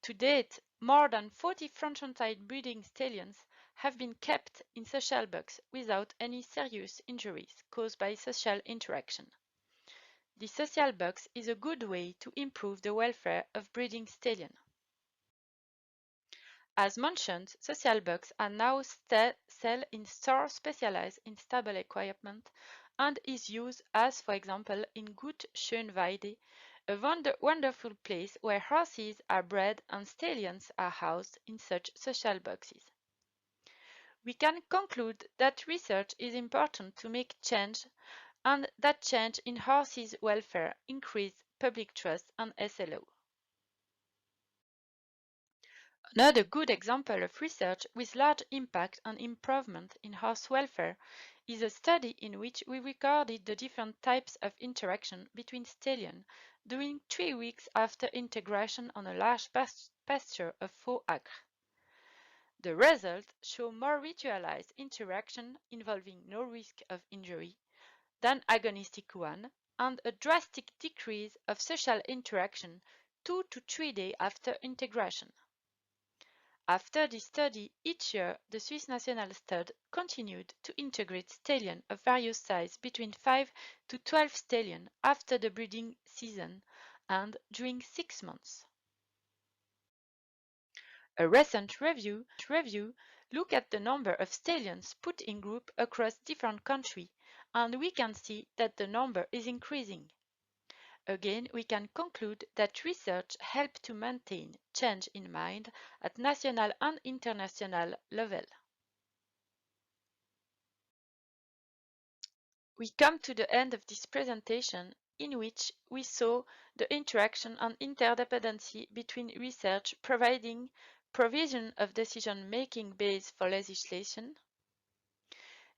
To date, more than 40 franchised breeding stallions have been kept in social box without any serious injuries caused by social interaction. The social box is a good way to improve the welfare of breeding stallions. As mentioned, social box are now sold in stores specialized in stable equipment and is used as, for example, in Gut Schönweide, a wonderful place where horses are bred and stallions are housed in such social boxes. We can conclude that research is important to make change and that change in horses' welfare increase public trust and SLO. Another good example of research with large impact and improvement in horse welfare is a study in which we recorded the different types of interaction between stallions during 3 weeks after integration on a large pasture of 4 acres. The results show more ritualized interaction involving no risk of injury than agonistic one and a drastic decrease of social interaction 2 to 3 days after integration. After this study, each year the Swiss National Stud continued to integrate stallions of various sizes between 5 to 12 stallions after the breeding season and during 6 months. A recent review looked at the number of stallions put in group across different countries, and we can see that the number is increasing. Again, we can conclude that research helps to maintain change in mind at national and international level. We come to the end of this presentation in which we saw the interaction and interdependency between research providing provision of decision-making base for legislation,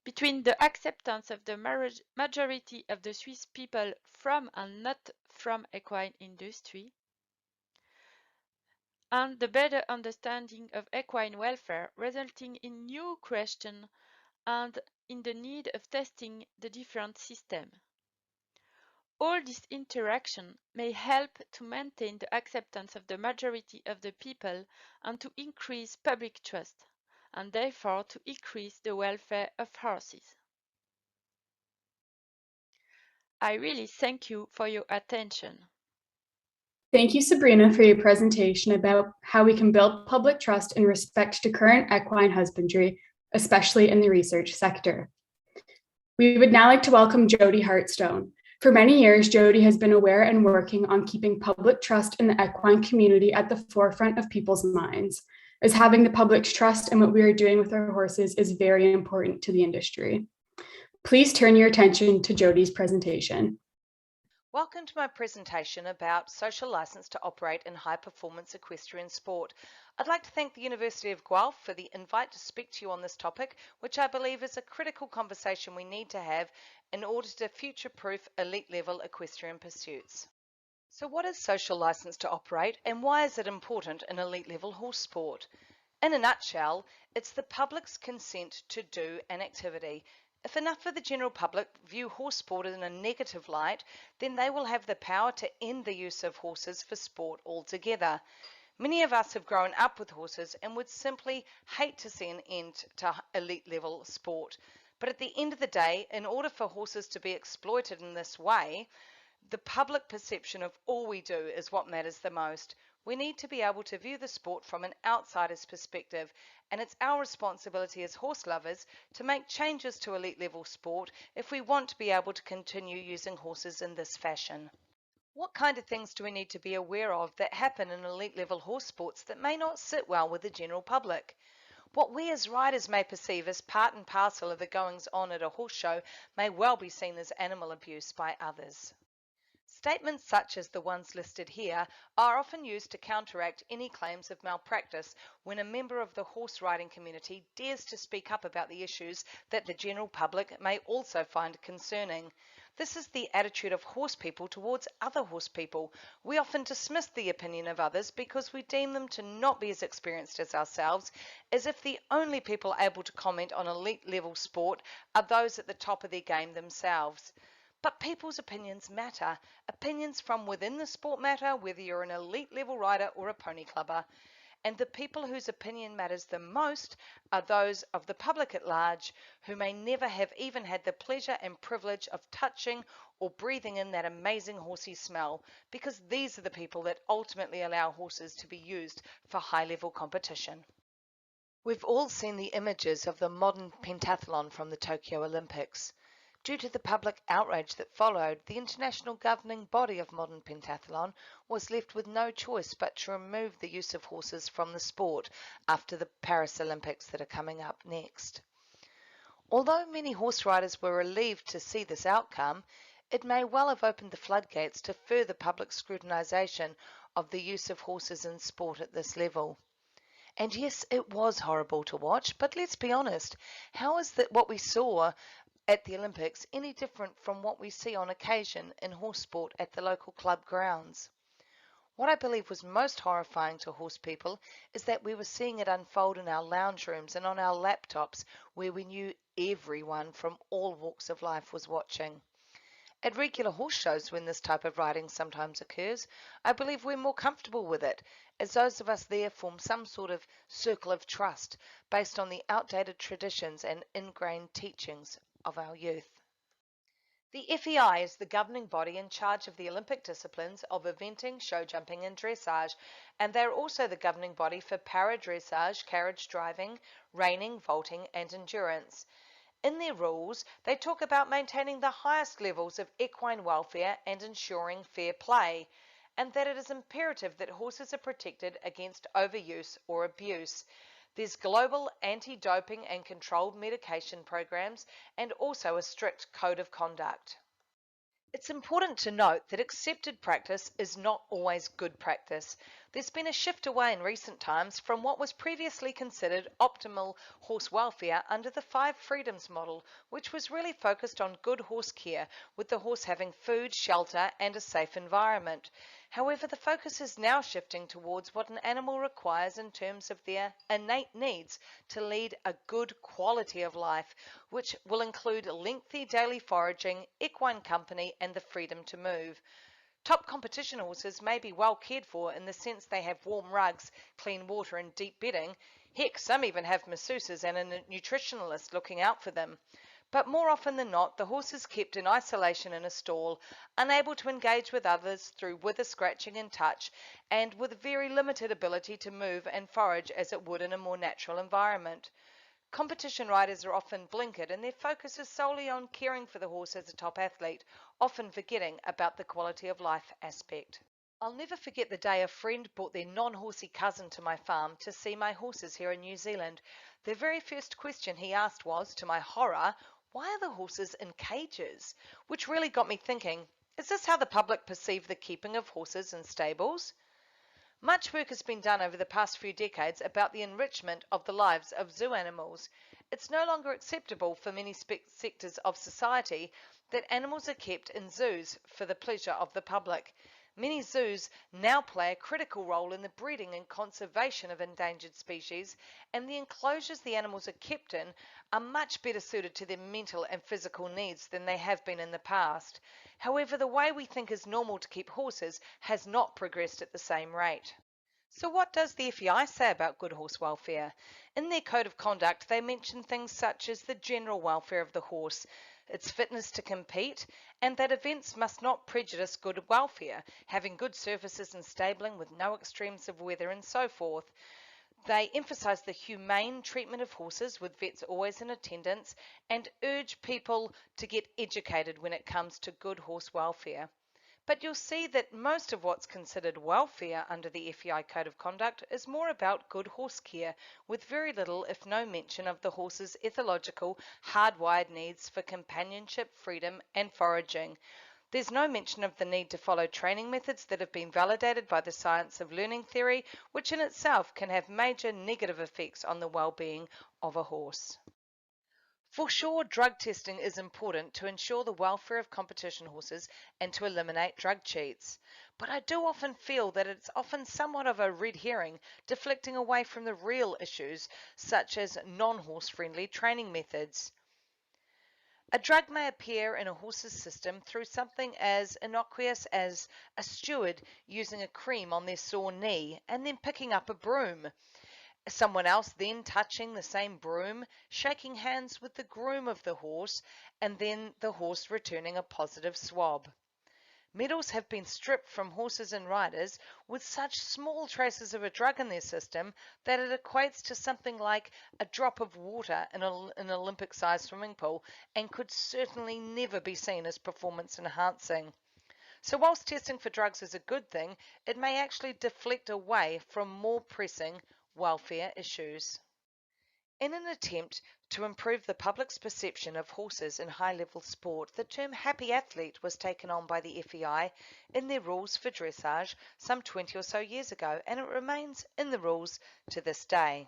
between the acceptance of the majority of the Swiss people from and not from equine industry, and the better understanding of equine welfare resulting in new questions and in the need of testing the different systems. All this interaction may help to maintain the acceptance of the majority of the people and to increase public trust, and therefore to increase the welfare of horses. I really thank you for your attention. Thank you, Sabrina, for your presentation about how we can build public trust in respect to current equine husbandry, especially in the research sector. We would now like to welcome Jody Hartstone. For many years, Jody has been aware and working on keeping public trust in the equine community at the forefront of people's minds, as having the public trust in what we are doing with our horses is very important to the industry. Please turn your attention to Jody's presentation. Welcome to my presentation about social license to operate in high-performance equestrian sport. I'd like to thank the University of Guelph for the invite to speak to you on this topic, which I believe is a critical conversation we need to have in order to future-proof elite-level equestrian pursuits. So what is social license to operate and why is it important in elite-level horse sport? In a nutshell, it's the public's consent to do an activity. If enough of the general public view horse sport in a negative light, then they will have the power to end the use of horses for sport altogether. Many of us have grown up with horses and would simply hate to see an end to elite level sport. But at the end of the day, in order for horses to be exploited in this way, the public perception of all we do is what matters the most. We need to be able to view the sport from an outsider's perspective, and it's our responsibility as horse lovers to make changes to elite level sport if we want to be able to continue using horses in this fashion. What kind of things do we need to be aware of that happen in elite level horse sports that may not sit well with the general public? What we as riders may perceive as part and parcel of the goings on at a horse show may well be seen as animal abuse by others. Statements such as the ones listed here are often used to counteract any claims of malpractice when a member of the horse riding community dares to speak up about the issues that the general public may also find concerning. This is the attitude of horse people towards other horse people. We often dismiss the opinion of others because we deem them to not be as experienced as ourselves, as if the only people able to comment on elite level sport are those at the top of their game themselves. But people's opinions matter. Opinions from within the sport matter, whether you're an elite level rider or a pony clubber. And the people whose opinion matters the most are those of the public at large, who may never have even had the pleasure and privilege of touching or breathing in that amazing horsey smell, because these are the people that ultimately allow horses to be used for high-level competition. We've all seen the images of the modern pentathlon from the Tokyo Olympics. Due to the public outrage that followed, the international governing body of modern pentathlon was left with no choice but to remove the use of horses from the sport after the Paris Olympics that are coming up next. Although many horse riders were relieved to see this outcome, it may well have opened the floodgates to further public scrutinisation of the use of horses in sport at this level. And yes, it was horrible to watch, but let's be honest, how is that what we saw at the Olympics any different from what we see on occasion in horse sport at the local club grounds? What I believe was most horrifying to horse people is that we were seeing it unfold in our lounge rooms and on our laptops, where we knew everyone from all walks of life was watching. At regular horse shows, when this type of riding sometimes occurs, I believe we're more comfortable with it, as those of us there form some sort of circle of trust based on the outdated traditions and ingrained teachings of our youth. The FEI is the governing body in charge of the Olympic disciplines of eventing, show jumping and dressage, and they're also the governing body for para-dressage, carriage driving, reining, vaulting and endurance. In their rules, they talk about maintaining the highest levels of equine welfare and ensuring fair play, and that it is imperative that horses are protected against overuse or abuse. There's global anti-doping and controlled medication programs and also a strict code of conduct. It's important to note that accepted practice is not always good practice. There's been a shift away in recent times from what was previously considered optimal horse welfare under the 5 freedoms model, which was really focused on good horse care, with the horse having food, shelter and a safe environment. However, the focus is now shifting towards what an animal requires in terms of their innate needs to lead a good quality of life, which will include lengthy daily foraging, equine company and the freedom to move. Top competition horses may be well cared for in the sense they have warm rugs, clean water and deep bedding. Heck, some even have masseuses and a nutritionalist looking out for them. But more often than not, the horse is kept in isolation in a stall, unable to engage with others through wither scratching and touch, and with very limited ability to move and forage as it would in a more natural environment. Competition riders are often blinkered and their focus is solely on caring for the horse as a top athlete, often forgetting about the quality of life aspect. I'll never forget the day a friend brought their non-horsey cousin to my farm to see my horses here in New Zealand. The very first question he asked was, to my horror, why are the horses in cages? Which really got me thinking, Is this how the public perceive the keeping of horses in stables? Much work has been done over the past few decades about the enrichment of the lives of zoo animals. It's no longer acceptable for many sectors of society that animals are kept in zoos for the pleasure of the public. Many zoos now play a critical role in the breeding and conservation of endangered species, and the enclosures the animals are kept in are much better suited to their mental and physical needs than they have been in the past. However, the way we think is normal to keep horses has not progressed at the same rate. So what does the FEI say about good horse welfare? In their code of conduct, they mention things such as the general welfare of the horse, its fitness to compete, and that events must not prejudice good welfare, having good surfaces and stabling with no extremes of weather and so forth. They emphasize the humane treatment of horses with vets always in attendance and urge people to get educated when it comes to good horse welfare. But you'll see that most of what's considered welfare under the FEI Code of Conduct is more about good horse care, with very little, if no mention of the horse's ethological, hardwired needs for companionship, freedom, and foraging. There's no mention of the need to follow training methods that have been validated by the science of learning theory, which in itself can have major negative effects on the well-being of a horse. For sure, drug testing is important to ensure the welfare of competition horses and to eliminate drug cheats. But I do often feel that it's often somewhat of a red herring, deflecting away from the real issues, such as non-horse friendly training methods. A drug may appear in a horse's system through something as innocuous as a steward using a cream on their sore knee and then picking up a broom. Someone else then touching the same broom, shaking hands with the groom of the horse, and then the horse returning a positive swab. Medals have been stripped from horses and riders with such small traces of a drug in their system that it equates to something like a drop of water in an Olympic-sized swimming pool and could certainly never be seen as performance enhancing. So whilst testing for drugs is a good thing, it may actually deflect away from more pressing welfare issues. In an attempt to improve the public's perception of horses in high-level sport, the term happy athlete was taken on by the FEI in their rules for dressage some 20 or so years ago, and it remains in the rules to this day.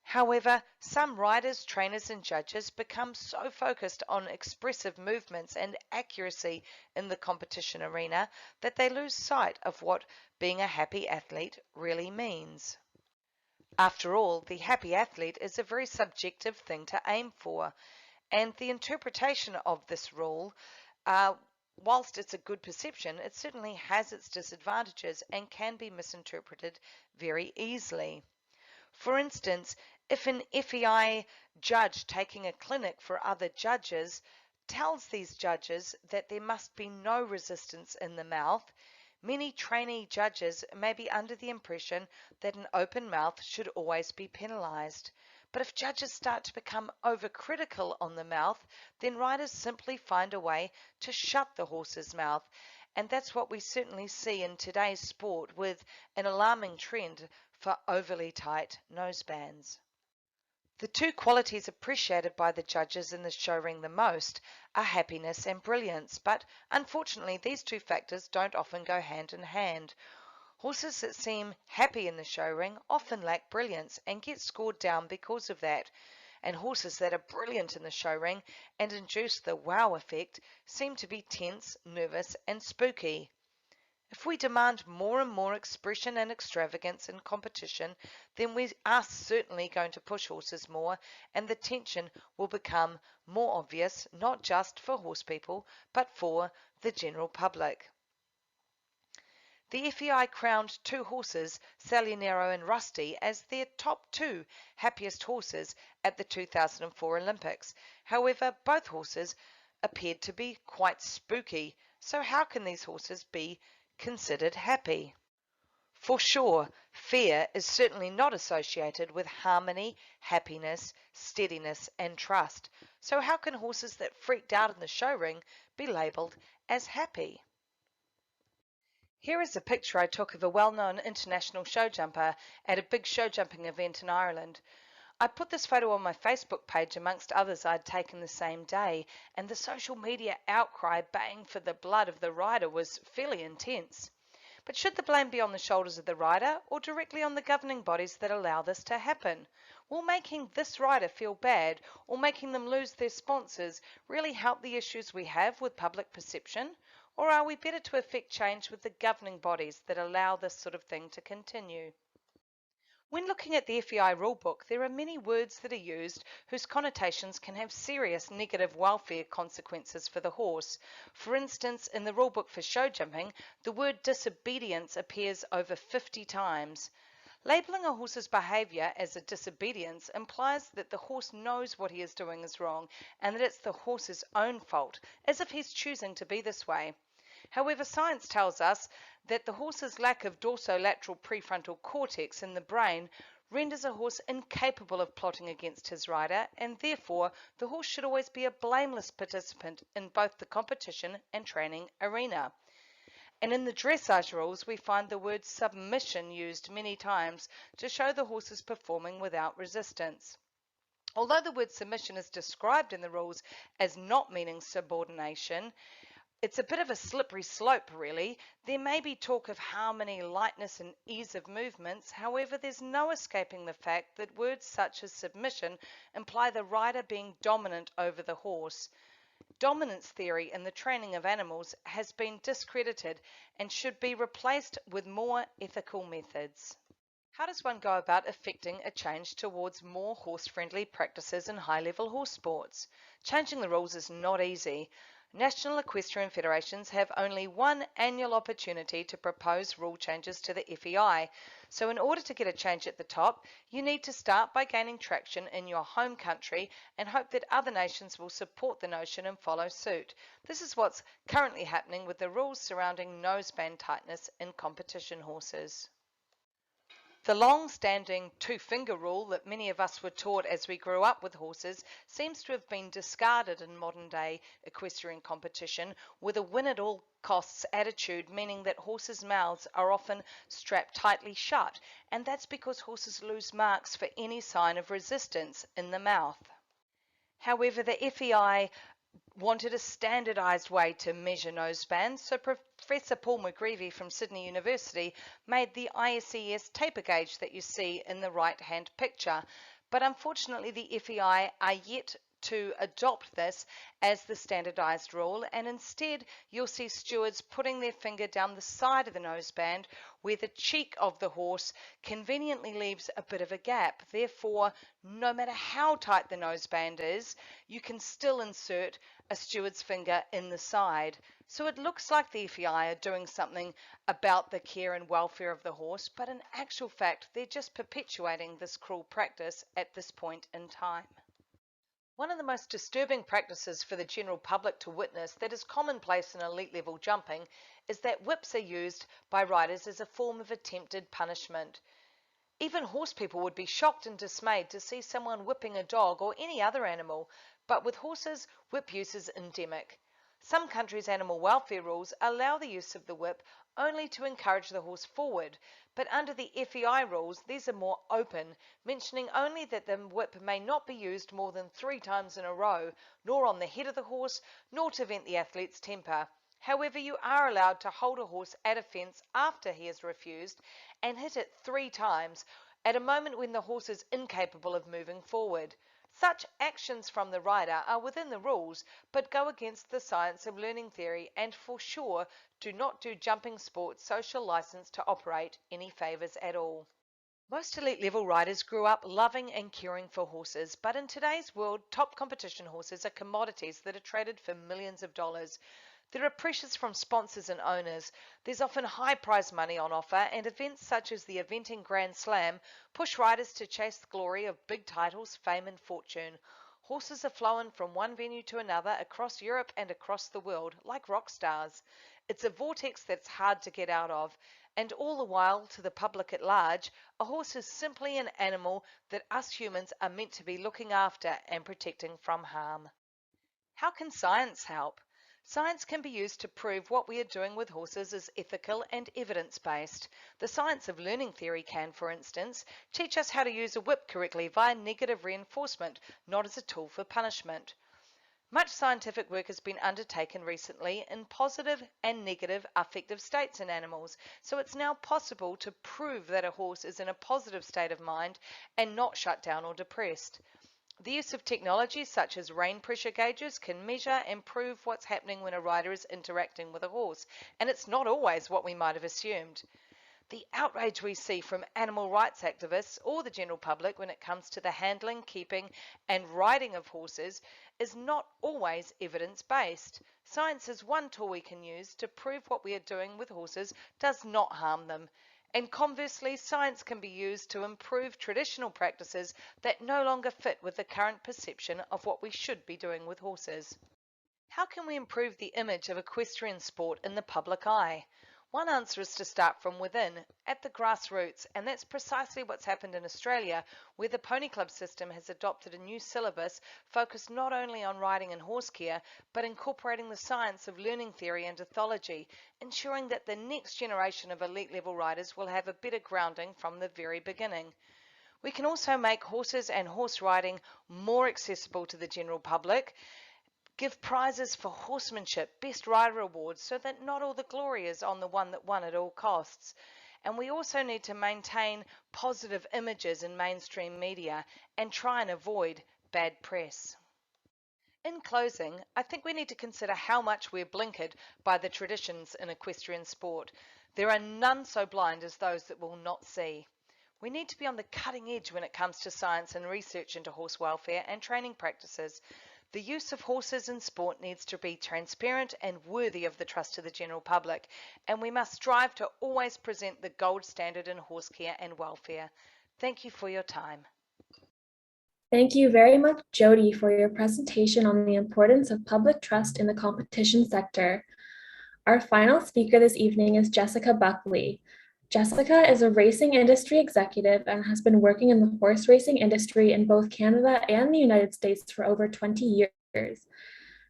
However, some riders, trainers and judges become so focused on expressive movements and accuracy in the competition arena that they lose sight of what being a happy athlete really means. After all, the happy athlete is a very subjective thing to aim for, and the interpretation of this rule, whilst it's a good perception, it certainly has its disadvantages and can be misinterpreted very easily. For instance, if an FEI judge taking a clinic for other judges tells these judges that there must be no resistance in the mouth, many trainee judges may be under the impression that an open mouth should always be penalized. But if judges start to become overcritical on the mouth, then riders simply find a way to shut the horse's mouth. And that's what we certainly see in today's sport, with an alarming trend for overly tight nosebands. The two qualities appreciated by the judges in the show ring the most are happiness and brilliance, but unfortunately these two factors don't often go hand in hand. Horses that seem happy in the show ring often lack brilliance and get scored down because of that, and horses that are brilliant in the show ring and induce the wow effect seem to be tense, nervous and spooky. If we demand more and more expression and extravagance in competition, then we are certainly going to push horses more, and the tension will become more obvious, not just for horse people, but for the general public. The FEI crowned two horses, Salionero and Rusty, as their top two happiest horses at the 2004 Olympics. However, both horses appeared to be quite spooky, so how can these horses be considered happy? For sure, fear is certainly not associated with harmony, happiness, steadiness and trust. So how can horses that freaked out in the show ring be labelled as happy? Here is a picture I took of a well-known international show jumper at a big show jumping event in Ireland. I put this photo on my Facebook page amongst others I'd taken the same day, and the social media outcry baying for the blood of the rider was fairly intense. But should the blame be on the shoulders of the rider or directly on the governing bodies that allow this to happen? Will making this rider feel bad or making them lose their sponsors really help the issues we have with public perception? Or are we better to effect change with the governing bodies that allow this sort of thing to continue? When looking at the FEI rulebook, there are many words that are used whose connotations can have serious negative welfare consequences for the horse. For instance, in the rulebook for show jumping, the word disobedience appears over 50 times. Labeling a horse's behavior as a disobedience implies that the horse knows what he is doing is wrong and that it's the horse's own fault, as if he's choosing to be this way. However, science tells us that the horse's lack of dorsolateral prefrontal cortex in the brain renders a horse incapable of plotting against his rider, and therefore the horse should always be a blameless participant in both the competition and training arena. And in the dressage rules, we find the word submission used many times to show the horse is performing without resistance. Although the word submission is described in the rules as not meaning subordination, it's a bit of a slippery slope, really. There may be talk of harmony, lightness, and ease of movements. However, there's no escaping the fact that words such as submission imply the rider being dominant over the horse. Dominance theory in the training of animals has been discredited and should be replaced with more ethical methods. How does one go about effecting a change towards more horse-friendly practices in high-level horse sports? Changing the rules is not easy. National equestrian federations have only one annual opportunity to propose rule changes to the FEI, so in order to get a change at the top, you need to start by gaining traction in your home country and hope that other nations will support the notion and follow suit. This is what's currently happening with the rules surrounding noseband tightness in competition horses. The long-standing two-finger rule that many of us were taught as we grew up with horses seems to have been discarded in modern-day equestrian competition with a win-at-all-costs attitude, meaning that horses' mouths are often strapped tightly shut, and that's because horses lose marks for any sign of resistance in the mouth. However, the FEI wanted a standardized way to measure nosebands, so Professor Paul McGreevy from Sydney University made the ISES taper gauge that you see in the right-hand picture. But unfortunately, the FEI are yet to adopt this as the standardized rule, and instead you'll see stewards putting their finger down the side of the noseband where the cheek of the horse conveniently leaves a bit of a gap. Therefore, no matter how tight the noseband is, you can still insert a steward's finger in the side. So it looks like the FEI are doing something about the care and welfare of the horse, but in actual fact, they're just perpetuating this cruel practice at this point in time. One of the most disturbing practices for the general public to witness that is commonplace in elite level jumping is that whips are used by riders as a form of attempted punishment. Even horse people would be shocked and dismayed to see someone whipping a dog or any other animal, but with horses, whip use is endemic. Some countries' animal welfare rules allow the use of the whip only to encourage the horse forward, but under the FEI rules, these are more open, mentioning only that the whip may not be used more than 3 times in a row, nor on the head of the horse, nor to vent the athlete's temper. However, you are allowed to hold a horse at a fence after he has refused and hit it 3 times at a moment when the horse is incapable of moving forward. Such actions from the rider are within the rules, but go against the science of learning theory and for sure do not do jumping sports social license to operate any favours at all. Most elite level riders grew up loving and caring for horses, but in today's world, top competition horses are commodities that are traded for millions of dollars. There are pressures from sponsors and owners. There's often high prize money on offer, and events such as the eventing Grand Slam push riders to chase the glory of big titles, fame and fortune. Horses are flown from one venue to another across Europe and across the world, like rock stars. It's a vortex that's hard to get out of, and all the while, to the public at large, a horse is simply an animal that us humans are meant to be looking after and protecting from harm. How can science help? Science can be used to prove what we are doing with horses is ethical and evidence-based. The science of learning theory can, for instance, teach us how to use a whip correctly via negative reinforcement, not as a tool for punishment. Much scientific work has been undertaken recently in positive and negative affective states in animals, so it's now possible to prove that a horse is in a positive state of mind and not shut down or depressed. The use of technology such as rein pressure gauges can measure and prove what's happening when a rider is interacting with a horse, and it's not always what we might have assumed. The outrage we see from animal rights activists or the general public when it comes to the handling, keeping, and riding of horses is not always evidence-based. Science is one tool we can use to prove what we are doing with horses does not harm them. And conversely, science can be used to improve traditional practices that no longer fit with the current perception of what we should be doing with horses. How can we improve the image of equestrian sport in the public eye? One answer is to start from within, at the grassroots, and that's precisely what's happened in Australia, where the Pony Club system has adopted a new syllabus focused not only on riding and horse care, but incorporating the science of learning theory and ethology, ensuring that the next generation of elite level riders will have a better grounding from the very beginning. We can also make horses and horse riding more accessible to the general public, give prizes for horsemanship, best rider awards, so that not all the glory is on the one that won at all costs. And we also need to maintain positive images in mainstream media and try and avoid bad press. In closing, I think we need to consider how much we're blinkered by the traditions in equestrian sport. There are none so blind as those that will not see. We need to be on the cutting edge when it comes to science and research into horse welfare and training practices. The use of horses in sport needs to be transparent and worthy of the trust of the general public, and we must strive to always present the gold standard in horse care and welfare. Thank you for your time. Thank you very much, Jody, for your presentation on the importance of public trust in the competition sector. Our final speaker this evening is Jessica Buckley. Jessica is a racing industry executive and has been working in the horse racing industry in both Canada and the United States for over 20 years.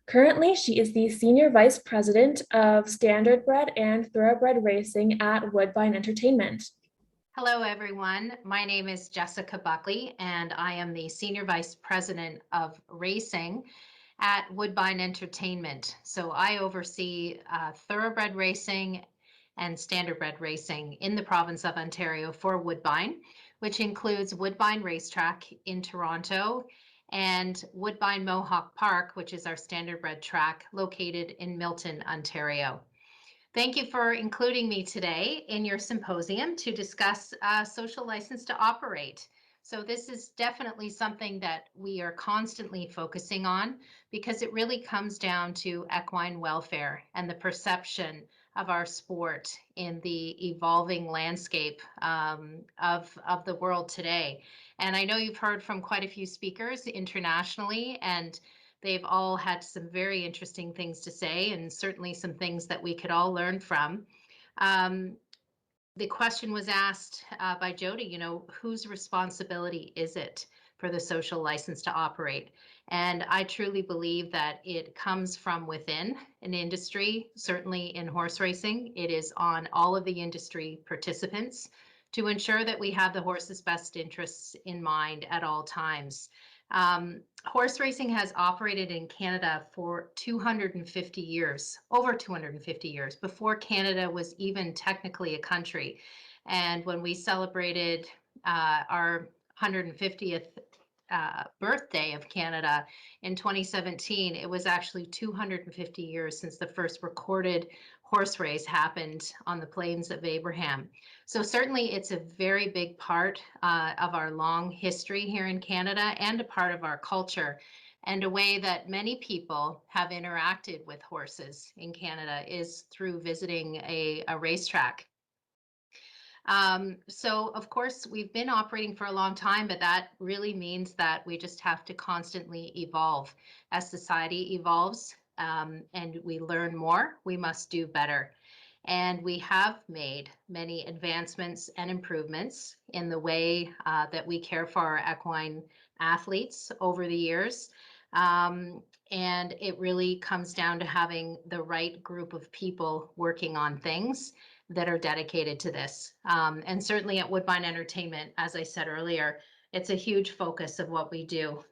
Currently, she is the Senior Vice President of Standardbred and Thoroughbred Racing at Woodbine Entertainment. Hello, everyone. My name is Jessica Buckley, and I am the Senior Vice President of Racing at Woodbine Entertainment. So I oversee Thoroughbred Racing and Standardbred Racing in the province of Ontario for Woodbine, which includes Woodbine Racetrack in Toronto and Woodbine Mohawk Park, which is our Standardbred track located in Milton, Ontario. Thank you for including me today in your symposium to discuss social license to operate. So this is definitely something that we are constantly focusing on because it really comes down to equine welfare and the perception of our sport in the evolving landscape of the world today. And I know you've heard from quite a few speakers internationally, and they've all had some very interesting things to say, and certainly some things that we could all learn from. The question was asked by Jody, whose responsibility is it for the social license to operate? And I truly believe that it comes from within an industry, certainly in horse racing. It is on all of the industry participants to ensure that we have the horse's best interests in mind at all times. Horse racing has operated in Canada for 250 years, over 250 years, before Canada was even technically a country. And when we celebrated our 150th birthday of Canada in 2017, it was actually 250 years since the first recorded horse race happened on the plains of Abraham. So certainly it's a very big part of our long history here in Canada and a part of our culture, and a way that many people have interacted with horses in Canada is through visiting a racetrack. So of course we've been operating for a long time, but that really means that we just have to constantly evolve. As society evolves and we learn more, we must do better. And we have made many advancements and improvements in the way that we care for our equine athletes over the years. And it really comes down to having the right group of people working on things that are dedicated to this. And certainly at Woodbine Entertainment, as I said earlier, it's a huge focus of what we do.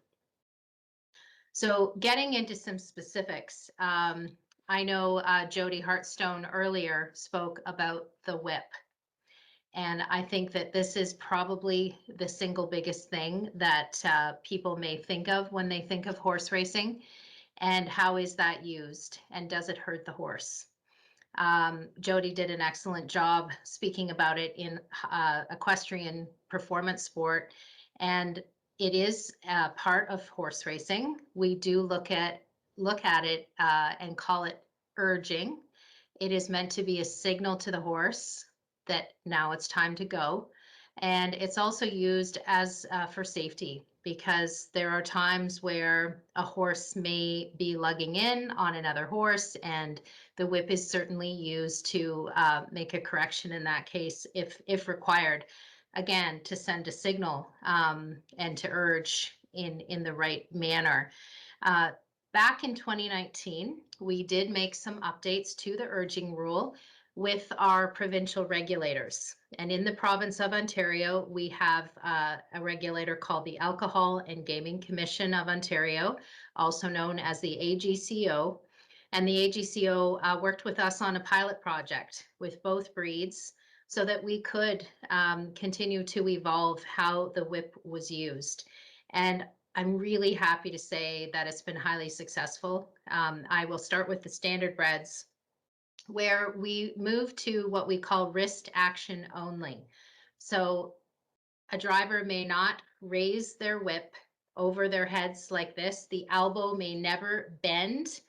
So getting into some specifics, I know Jody Hartstone earlier spoke about the whip. And I think that this is probably the single biggest thing that people may think of when they think of horse racing. And how is that used? And does it hurt the horse? Jody did an excellent job speaking about it in equestrian performance sport. And it is part of horse racing. We do look at it and call it urging. It is meant to be a signal to the horse that now it's time to go. And it's also used as for safety, because there are times where a horse may be lugging in on another horse, and the whip is certainly used to make a correction in that case if required. Again, to send a signal and to urge in the right manner. Back in 2019, we did make some updates to the urging rule with our provincial regulators. And in the province of Ontario, we have a regulator called the Alcohol and Gaming Commission of Ontario, also known as the AGCO. And the AGCO worked with us on a pilot project with both breeds so that we could continue to evolve how the whip was used. And I'm really happy to say that it's been highly successful. I will start with the standard breds, where we move to what we call wrist action only. So a driver may not raise their whip over their heads like this. The elbow may never bend.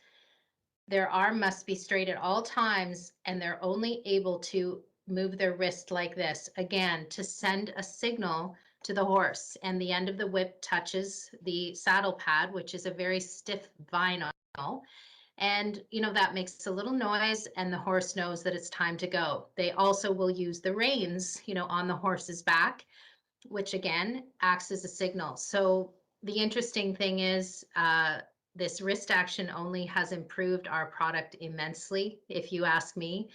Their arm must be straight at all times, and they're only able to move their wrist like this, again, to send a signal to the horse. And the end of the whip touches the saddle pad, which is a very stiff vinyl. And, that makes a little noise, and the horse knows that it's time to go. They also will use the reins, on the horse's back, which again acts as a signal. So the interesting thing is this wrist action only has improved our product immensely, if you ask me.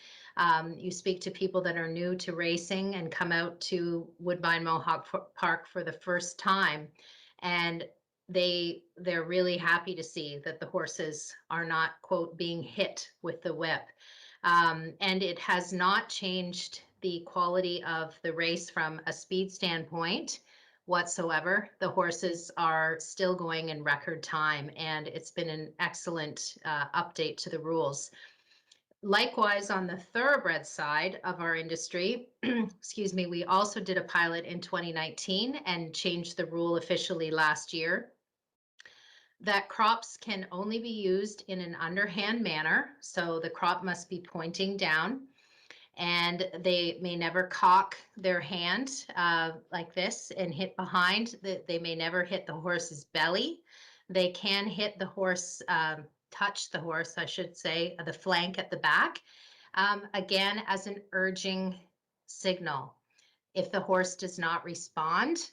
You speak to people that are new to racing and come out to Woodbine Mohawk Park for the first time, and they're really happy to see that the horses are not, quote, being hit with the whip. And it has not changed the quality of the race from a speed standpoint whatsoever. The horses are still going in record time, and it's been an excellent update to the rules. Likewise, on the thoroughbred side of our industry, excuse me, we also did a pilot in 2019 and changed the rule officially last year, that crops can only be used in an underhand manner. So the crop must be pointing down, and they may never cock their hand like this and hit behind. They may never hit the horse's belly. They can hit the horse, touch the horse, I should say, the flank at the back, again, as an urging signal. If the horse does not respond,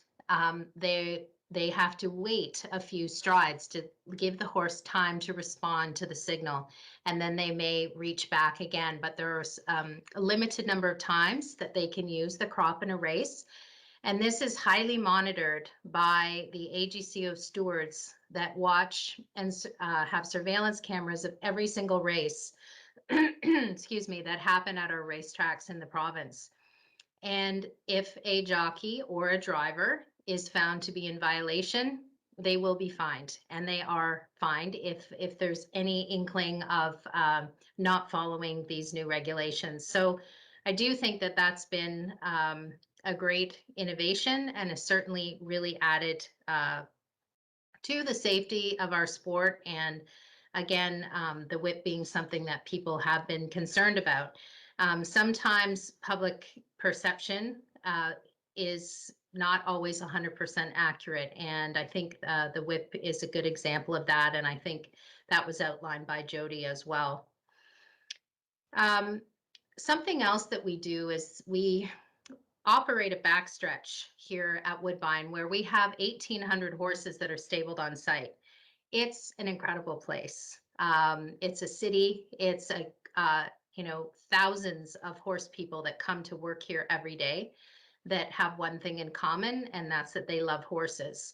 they have to wait a few strides to give the horse time to respond to the signal, and then they may reach back again. But there's a limited number of times that they can use the crop in a race. And this is highly monitored by the AGCO stewards that watch and have surveillance cameras of every single race, excuse me, that happen at our racetracks in the province. And if a jockey or a driver is found to be in violation, they will be fined, and they are fined if there's any inkling of not following these new regulations. So I do think that that's been a great innovation, and has certainly really added to the safety of our sport. And again, the whip being something that people have been concerned about. Sometimes public perception is not always 100% accurate. And I think the whip is a good example of that. And I think that was outlined by Jody as well. Something else that we do is we operate a backstretch here at Woodbine, where we have 1,800 horses that are stabled on site. it's an incredible place. It's a city. It's thousands of horse people that come to work here every day that have one thing in common, and that's that they love horses.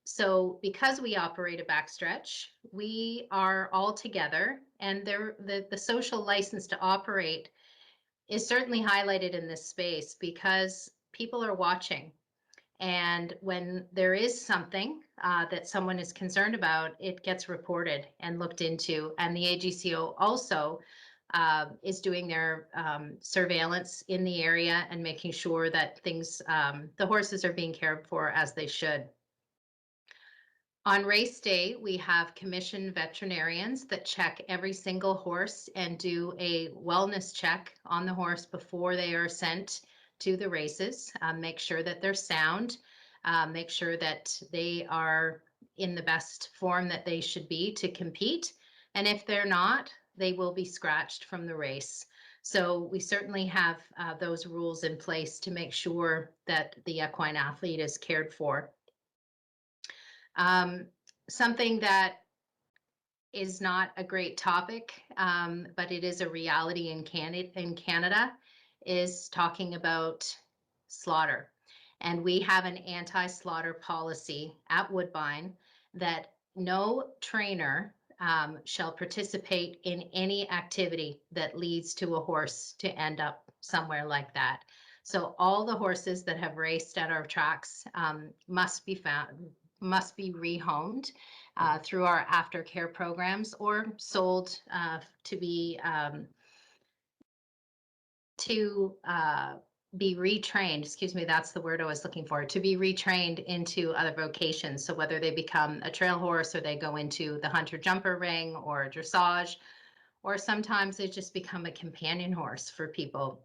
So because we operate a backstretch, we are all together, and the social license to operate is certainly highlighted in this space because people are watching. And when there is something that someone is concerned about, it gets reported and looked into. And the AGCO also is doing their surveillance in the area and making sure that the horses are being cared for as they should. On race day, we have commissioned veterinarians that check every single horse and do a wellness check on the horse before they are sent to the races, make sure that they're sound, make sure that they are in the best form that they should be to compete. And if they're not, they will be scratched from the race. So we certainly have those rules in place to make sure that the equine athlete is cared for. Something that is not a great topic, but it is a reality in Canada, is talking about slaughter. And we have an anti-slaughter policy at Woodbine that no trainer shall participate in any activity that leads to a horse to end up somewhere like that. So all the horses that have raced at our tracks must be rehomed through our aftercare programs or sold to be retrained, excuse me, that's the word I was looking for, to be retrained into other vocations. So whether they become a trail horse or they go into the hunter jumper ring or dressage, or sometimes they just become a companion horse for people.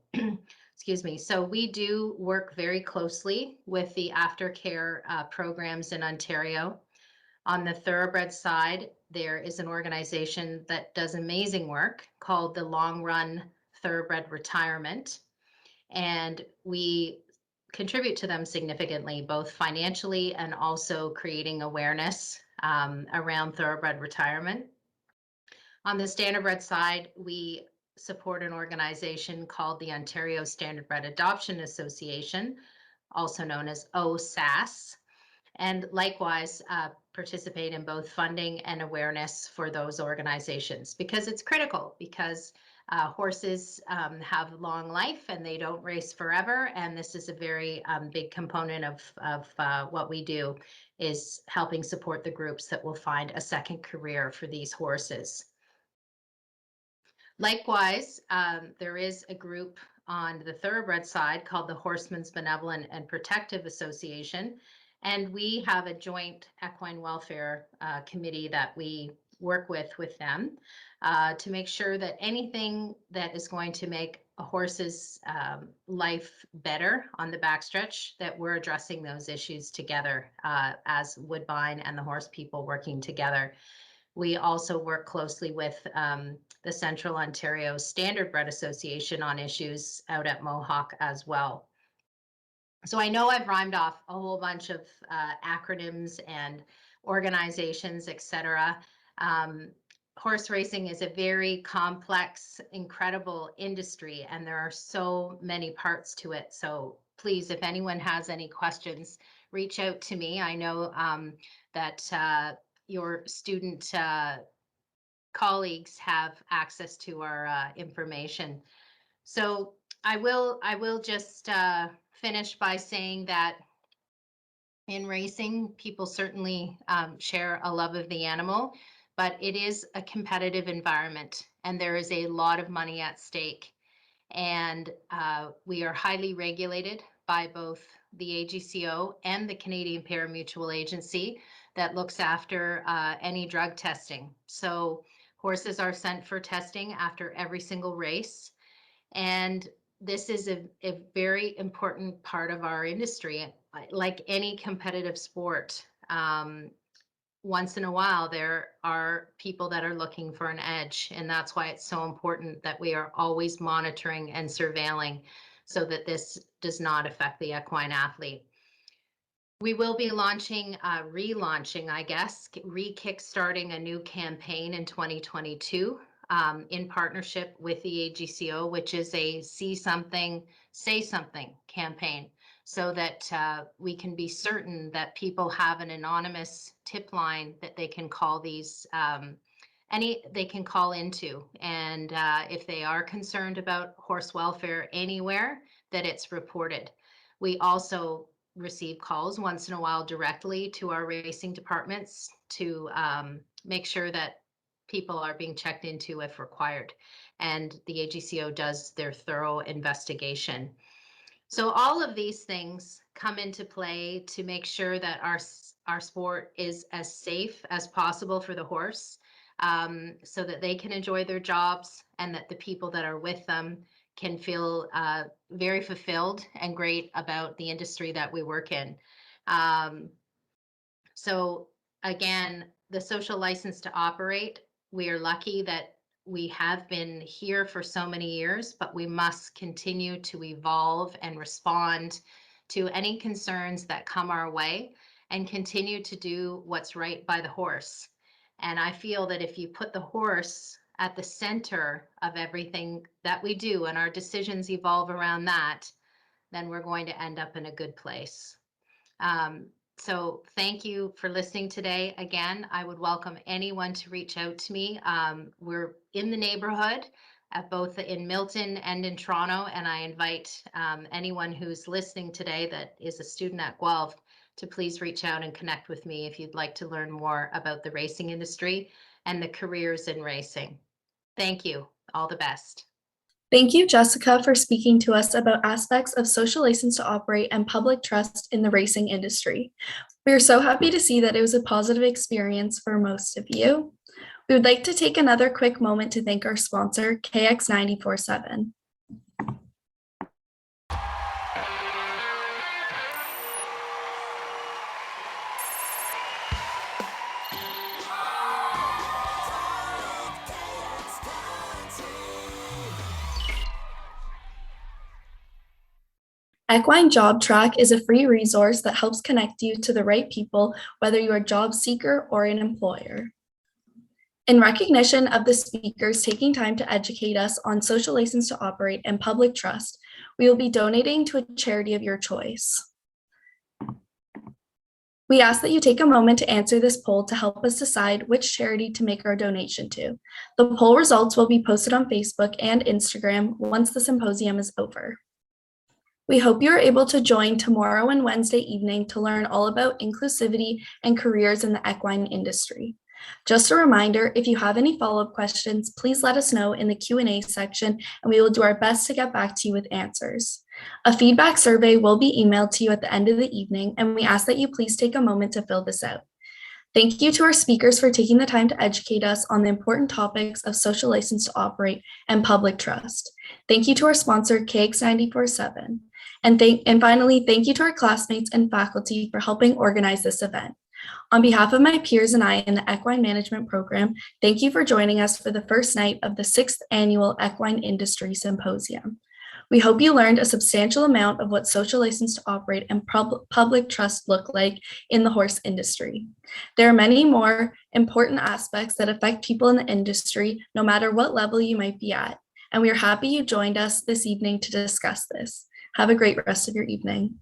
Excuse me. So we do work very closely with the aftercare programs in Ontario. On the thoroughbred side, there is an organization that does amazing work called the Long Run Thoroughbred Retirement. And we contribute to them significantly, both financially and also creating awareness around thoroughbred retirement. On the standardbred side, we support an organization called the Ontario Standardbred Adoption Association, also known as OSAS, and likewise participate in both funding and awareness for those organizations, because it's critical, because horses have long life and they don't race forever. And this is a very big component of what we do, is helping support the groups that will find a second career for these horses. Likewise, there is a group on the thoroughbred side called the Horseman's Benevolent and Protective Association. And we have a joint equine welfare committee that we work with them to make sure that anything that is going to make a horse's life better on the backstretch, that we're addressing those issues together as Woodbine and the horse people working together. We also work closely with the Central Ontario Standardbred Association on issues out at Mohawk as well. So I know I've rhymed off a whole bunch of acronyms and organizations, etc. Horse racing is a very complex, incredible industry, and there are so many parts to it. So please, if anyone has any questions, reach out to me. I know that your student colleagues have access to our information. So I will just finish by saying that in racing, people certainly share a love of the animal, but it is a competitive environment and there is a lot of money at stake. And we are highly regulated by both the AGCO and the Canadian Parimutuel Agency that looks after any drug testing. So horses are sent for testing after every single race. And this is a very important part of our industry. Like any competitive sport, once in a while, there are people that are looking for an edge. And that's why it's so important that we are always monitoring and surveilling so that this does not affect the equine athlete. We will be launching, relaunching, I guess, re-kickstarting a new campaign in 2022 in partnership with the AGCO, which is a See Something, Say Something campaign, so that we can be certain that people have an anonymous tip line that they can call these they can call into, and if they are concerned about horse welfare anywhere, that it's reported. We also receive calls once in a while directly to our racing departments to make sure that people are being checked into if required, and the AGCO does their thorough investigation. So all of these things come into play to make sure that our sport is as safe as possible for the horse, so that they can enjoy their jobs and that the people that are with them can feel very fulfilled and great about the industry that we work in. So again, the social license to operate, we are lucky that we have been here for so many years, but we must continue to evolve and respond to any concerns that come our way and continue to do what's right by the horse. And I feel that if you put the horse at the center of everything that we do and our decisions evolve around that, then we're going to end up in a good place. So thank you for listening today. Again, I would welcome anyone to reach out to me. We're in the neighborhood, both in Milton and in Toronto, and I invite anyone who's listening today that is a student at Guelph to please reach out and connect with me if you'd like to learn more about the racing industry and the careers in racing. Thank you. All the best. Thank you, Jessica, for speaking to us about aspects of social license to operate and public trust in the racing industry. We are so happy to see that it was a positive experience for most of you. We would like to take another quick moment to thank our sponsor, KX 94.7. Equine Job Track is a free resource that helps connect you to the right people, whether you're a job seeker or an employer. In recognition of the speakers taking time to educate us on social license to operate and public trust, we will be donating to a charity of your choice. We ask that you take a moment to answer this poll to help us decide which charity to make our donation to. The poll results will be posted on Facebook and Instagram once the symposium is over. We hope you are able to join tomorrow and Wednesday evening to learn all about inclusivity and careers in the equine industry. Just a reminder, if you have any follow-up questions, please let us know in the Q&A section and we will do our best to get back to you with answers. A feedback survey will be emailed to you at the end of the evening, and we ask that you please take a moment to fill this out. Thank you to our speakers for taking the time to educate us on the important topics of social license to operate and public trust. Thank you to our sponsor, KX 94.7. And finally, thank you to our classmates and faculty for helping organize this event. On behalf of my peers and I in the Equine Management Program, thank you for joining us for the first night of the 6th Annual Equine Industry Symposium. We hope you learned a substantial amount of what social license to operate and public trust look like in the horse industry. There are many more important aspects that affect people in the industry, no matter what level you might be at, and we are happy you joined us this evening to discuss this. Have a great rest of your evening.